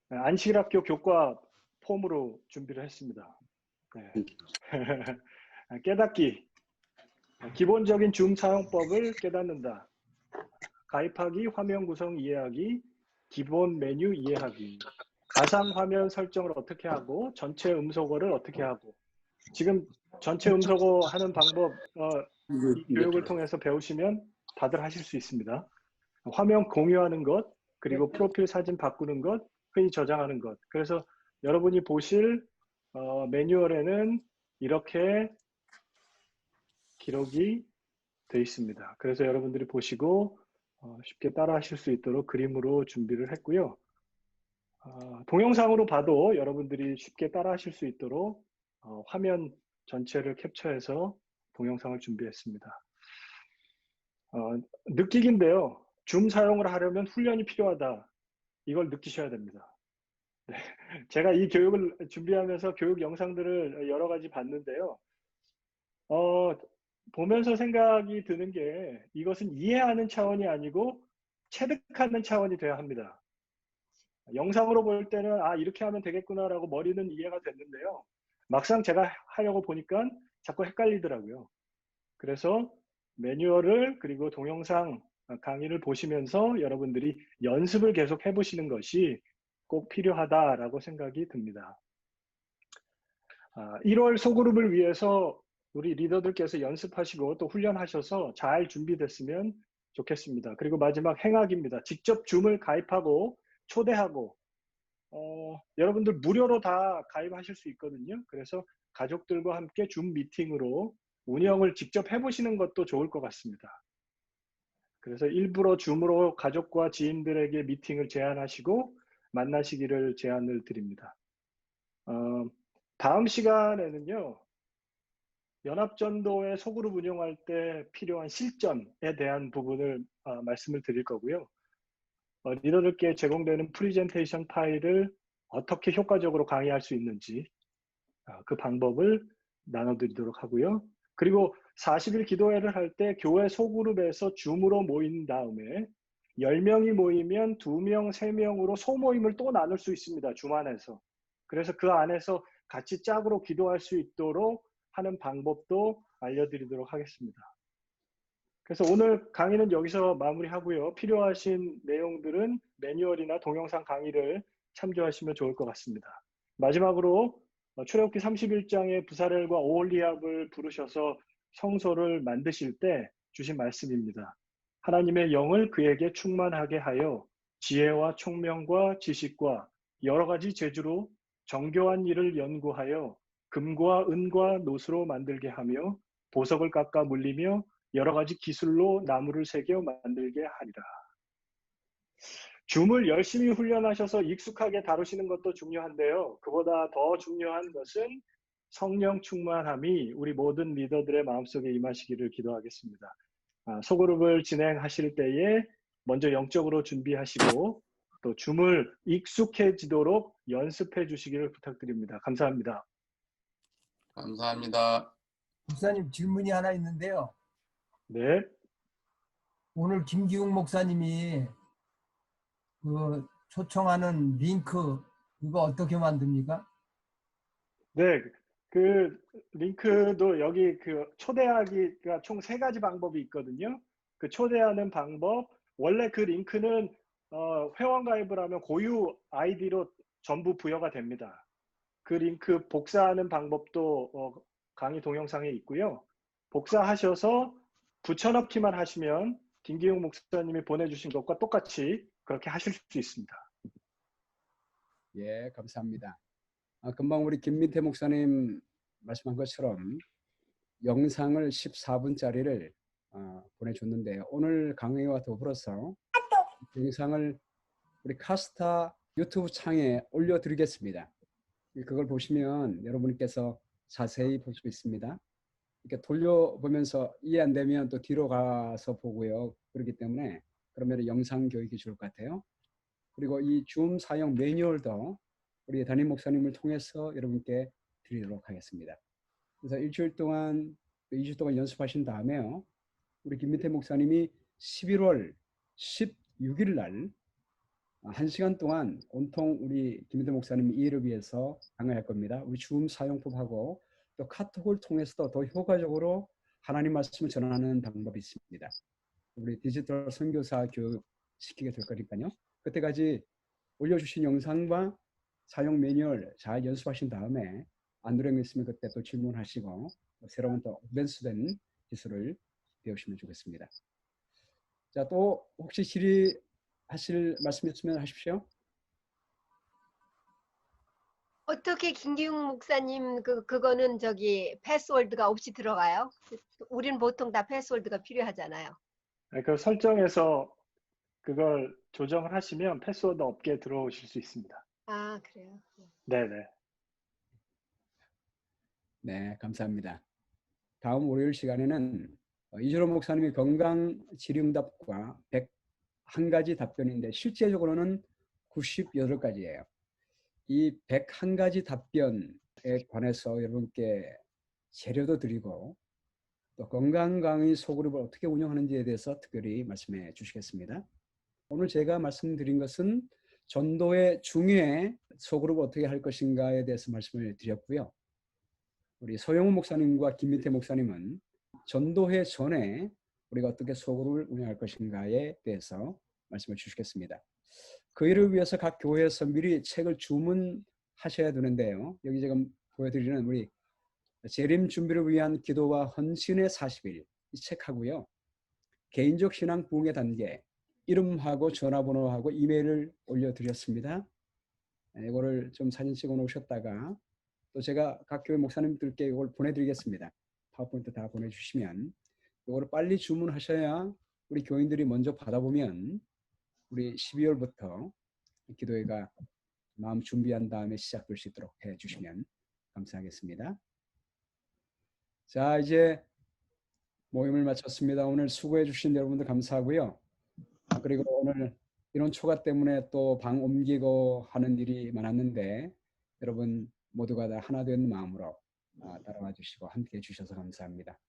안식일학교 교과 폼으로 준비를 했습니다. 네. 깨닫기, 기본적인 줌 사용법을 깨닫는다. 가입하기, 화면 구성 이해하기, 기본 메뉴 이해하기, 가상 화면 설정을 어떻게 하고, 전체 음소거를 어떻게 하고. 지금 전체 음소거 하는 방법 이 교육을 통해서 배우시면 다들 하실 수 있습니다. 화면 공유하는 것, 그리고 프로필 사진 바꾸는 것, 회의 저장하는 것. 그래서 여러분이 보실 매뉴얼에는 이렇게 기록이 되어 있습니다. 그래서 여러분들이 보시고 쉽게 따라 하실 수 있도록 그림으로 준비를 했고요. 동영상으로 봐도 여러분들이 쉽게 따라 하실 수 있도록 화면 전체를 캡처해서 동영상을 준비했습니다. 느끼기인데요. 줌 사용을 하려면 훈련이 필요하다. 이걸 느끼셔야 됩니다. 네. 제가 이 교육을 준비하면서 교육 영상들을 여러 가지 봤는데요. 보면서 생각이 드는 게 이것은 이해하는 차원이 아니고 체득하는 차원이 돼야 합니다. 영상으로 볼 때는 이렇게 하면 되겠구나라고 머리는 이해가 됐는데요. 막상 제가 하려고 보니까 자꾸 헷갈리더라고요. 그래서 매뉴얼을 그리고 동영상 강의를 보시면서 여러분들이 연습을 계속 해보시는 것이 꼭 필요하다라고 생각이 듭니다. 1월 소그룹을 위해서 우리 리더들께서 연습하시고 또 훈련하셔서 잘 준비됐으면 좋겠습니다. 그리고 마지막 행악입니다. 직접 줌을 가입하고 초대하고 여러분들 무료로 다 가입하실 수 있거든요. 그래서 가족들과 함께 줌 미팅으로 운영을 직접 해보시는 것도 좋을 것 같습니다. 그래서 일부러 줌으로 가족과 지인들에게 미팅을 제안하시고 만나시기를 제안을 드립니다. 다음 시간에는요. 연합전도회 소그룹 운영할 때 필요한 실전에 대한 부분을 말씀을 드릴 거고요. 리더들께 제공되는 프리젠테이션 파일을 어떻게 효과적으로 강의할 수 있는지 그 방법을 나눠드리도록 하고요. 그리고 40일 기도회를 할 때 교회 소그룹에서 줌으로 모인 다음에 10명이 모이면 2명, 3명으로 소모임을 또 나눌 수 있습니다. 줌 안에서. 그래서 그 안에서 같이 짝으로 기도할 수 있도록 하는 방법도 알려드리도록 하겠습니다. 그래서 오늘 강의는 여기서 마무리하고요. 필요하신 내용들은 매뉴얼이나 동영상 강의를 참조하시면 좋을 것 같습니다. 마지막으로 출애굽기 31장의 부사렐과 오홀리압을 부르셔서 성소를 만드실 때 주신 말씀입니다. 하나님의 영을 그에게 충만하게 하여 지혜와 총명과 지식과 여러 가지 재주로 정교한 일을 연구하여 금과 은과 노스로 만들게 하며 보석을 깎아 물리며 여러 가지 기술로 나무를 새겨 만들게 하리라. 줌을 열심히 훈련하셔서 익숙하게 다루시는 것도 중요한데요. 그보다 더 중요한 것은 성령 충만함이 우리 모든 리더들의 마음속에 임하시기를 기도하겠습니다. 소그룹을 진행하실 때에 먼저 영적으로 준비하시고 또 줌을 익숙해지도록 연습해 주시기를 부탁드립니다. 감사합니다. 감사합니다. 목사님 질문이 하나 있는데요. 네. 오늘 김기웅 목사님이 그 초청하는 링크 그거 어떻게 만듭니까? 네, 그 링크도 여기 그 초대하기가 총 3가지 방법이 있거든요. 그 초대하는 방법, 원래 그 링크는 회원 가입을 하면 고유 아이디로 전부 부여가 됩니다. 그 링크 복사하는 방법도 강의 동영상에 있고요. 복사하셔서 붙여넣기만 하시면 김기웅 목사님이 보내주신 것과 똑같이 그렇게 하실 수 있습니다. 예, 감사합니다. 금방 우리 김민태 목사님 말씀한 것처럼 영상을 14분짜리를 보내줬는데요. 오늘 강의와 더불어서 영상을 우리 카스타 유튜브 창에 올려드리겠습니다. 그걸 보시면 여러분께서 자세히 볼 수 있습니다. 이렇게 돌려보면서 이해 안 되면 또 뒤로 가서 보고요. 그렇기 때문에 그러면 영상 교육이 좋을 것 같아요. 그리고 이 줌 사용 매뉴얼도 우리 담임 목사님을 통해서 여러분께 드리도록 하겠습니다. 그래서 일주일 동안, 2주 동안 연습하신 다음에요. 우리 김민태 목사님이 11월 16일 날 1시간 동안 온통 우리 김민태 목사님 이해를 위해서 강의할 겁니다. 우리 줌 사용법하고 또 카톡을 통해서도 더 효과적으로 하나님 말씀을 전하는 방법이 있습니다. 우리 디지털 선교사 교육 시키게 될 거니까요. 그때까지 올려주신 영상과 사용 매뉴얼 잘 연습하신 다음에 안 들어있는 있으면 그때 또 질문하시고 새로운 또 어드밴스된 기술을 배우시면 좋겠습니다. 자, 또 혹시 질의하실 말씀 있으면 하십시오. 어떻게 김기웅 목사님 그거는 저기 패스워드가 없이 들어가요? 우리는 보통 다 패스워드가 필요하잖아요. 그 설정에서 그걸 조정을 하시면 패스워드 없게 들어오실 수 있습니다. 아, 그래요? 네네. 네, 감사합니다. 다음 월요일 시간에는 이준호 목사님의 건강 질의응답과 101가지 답변인데 실제적으로는 98가지예요. 이 101가지 답변에 관해서 여러분께 재료도 드리고 또 건강 강의 소그룹을 어떻게 운영하는지에 대해서 특별히 말씀해 주시겠습니다. 오늘 제가 말씀드린 것은 전도의 중에 소그룹을 어떻게 할 것인가에 대해서 말씀을 드렸고요. 우리 서영훈 목사님과 김민태 목사님은 전도회 전에 우리가 어떻게 소그룹을 운영할 것인가에 대해서 말씀을 주시겠습니다. 그 일을 위해서 각 교회에서 미리 책을 주문하셔야 되는데요. 여기 지금 보여드리는 우리 재림 준비를 위한 기도와 헌신의 40일 이 책하고요. 개인적 신앙 부흥의 단계 이름하고 전화번호하고 이메일을 올려드렸습니다. 이거를 좀 사진 찍어 놓으셨다가 또 제가 각 교회 목사님들께 이걸 보내드리겠습니다. 파워포인트 다 보내주시면 이거를 빨리 주문하셔야 우리 교인들이 먼저 받아보면 우리 12월부터 기도회가 마음 준비한 다음에 시작될 수 있도록 해주시면 감사하겠습니다. 자, 이제 모임을 마쳤습니다. 오늘 수고해 주신 여러분들 감사하고요. 그리고 오늘 이런 초가 때문에 또 방 옮기고 하는 일이 많았는데 여러분 모두가 다 하나 된 마음으로 따라와 주시고 함께 해 주셔서 감사합니다.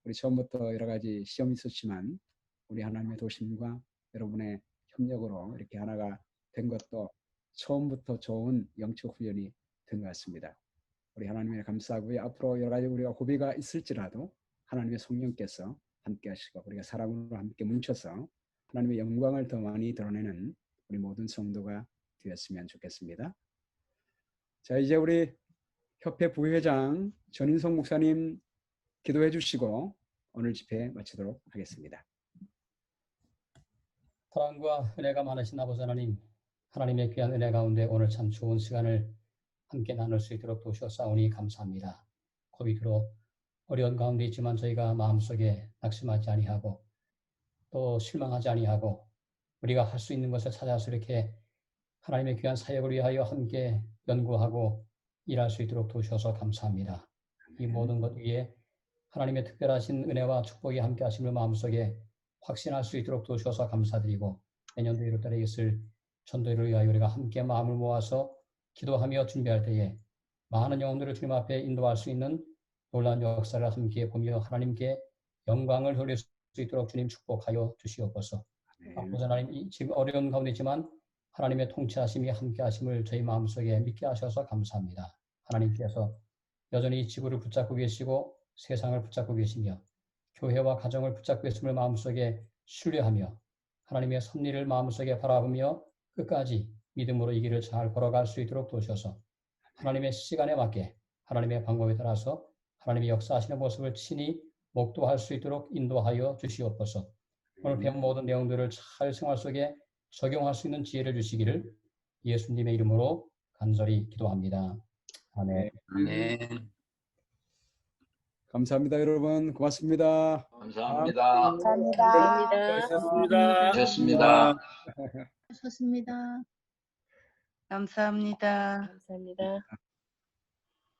우리 처음부터 여러 가지 시험이 있었지만 우리 하나님의 도심과 여러분의 협력으로 이렇게 하나가 된 것도 처음부터 좋은 영적 훈련이 된 것 같습니다. 우리 하나님에 감사하고요. 앞으로 여러 가지 우리가 고비가 있을지라도 하나님의 성령께서 함께 하시고 우리가 사랑으로 함께 뭉쳐서 하나님의 영광을 더 많이 드러내는 우리 모든 성도가 되었으면 좋겠습니다. 자, 이제 우리 협회 부회장 전인성 목사님 기도해 주시고 오늘 집회 마치도록 하겠습니다. 사랑과 은혜가 많으신 아버지 하나님, 하나님의 귀한 은혜 가운데 오늘 참 좋은 시간을 함께 나눌 수 있도록 도우셨사오니 감사합니다. 코비드로 어려운 가운데 있지만 저희가 마음속에 낙심하지 아니하고 또 실망하지 아니하고 우리가 할 수 있는 것을 찾아서 이렇게 하나님의 귀한 사역을 위하여 함께 연구하고 일할 수 있도록 도우셔서 감사합니다. 이 모든 것 위에 하나님의 특별하신 은혜와 축복이 함께 하심을 마음속에 확신할 수 있도록 도우셔서 감사드리고 내년도 1월달에 있을 전도회를 위하여 우리가 함께 마음을 모아서 기도하며 준비할 때에 많은 영혼들을 주님 앞에 인도할 수 있는 놀라운 역사를 함께 보며 하나님께 영광을 돌릴 수 있도록 주님 축복하여 주시옵소서. 아버지 하나님, 지금 어려운 가운데 있지만 하나님의 통치하심이 함께 하심을 저희 마음속에 믿게 하셔서 감사합니다. 하나님께서 여전히 이 지구를 붙잡고 계시고 세상을 붙잡고 계시며 교회와 가정을 붙잡고 계심을 마음속에 신뢰하며 하나님의 섭리를 마음속에 바라보며 끝까지 믿음으로 이 길을 잘 걸어갈 수 있도록 도우셔서 하나님의 시간에 맞게 하나님의 방법에 따라서 하나님의 역사하시는 모습을 친히 목도할 수 있도록 인도하여 주시옵소서. 오늘 배운 모든 내용들을 잘 생활 속에 적용할 수 있는 지혜를 주시기를 예수님의 이름으로 간절히 기도합니다. 아멘. 아멘. 감사합니다, 여러분. 고맙습니다. 감사합니다. 감사합니다. 좋습니다. 좋습니다. 감사합니다. 감사합니다.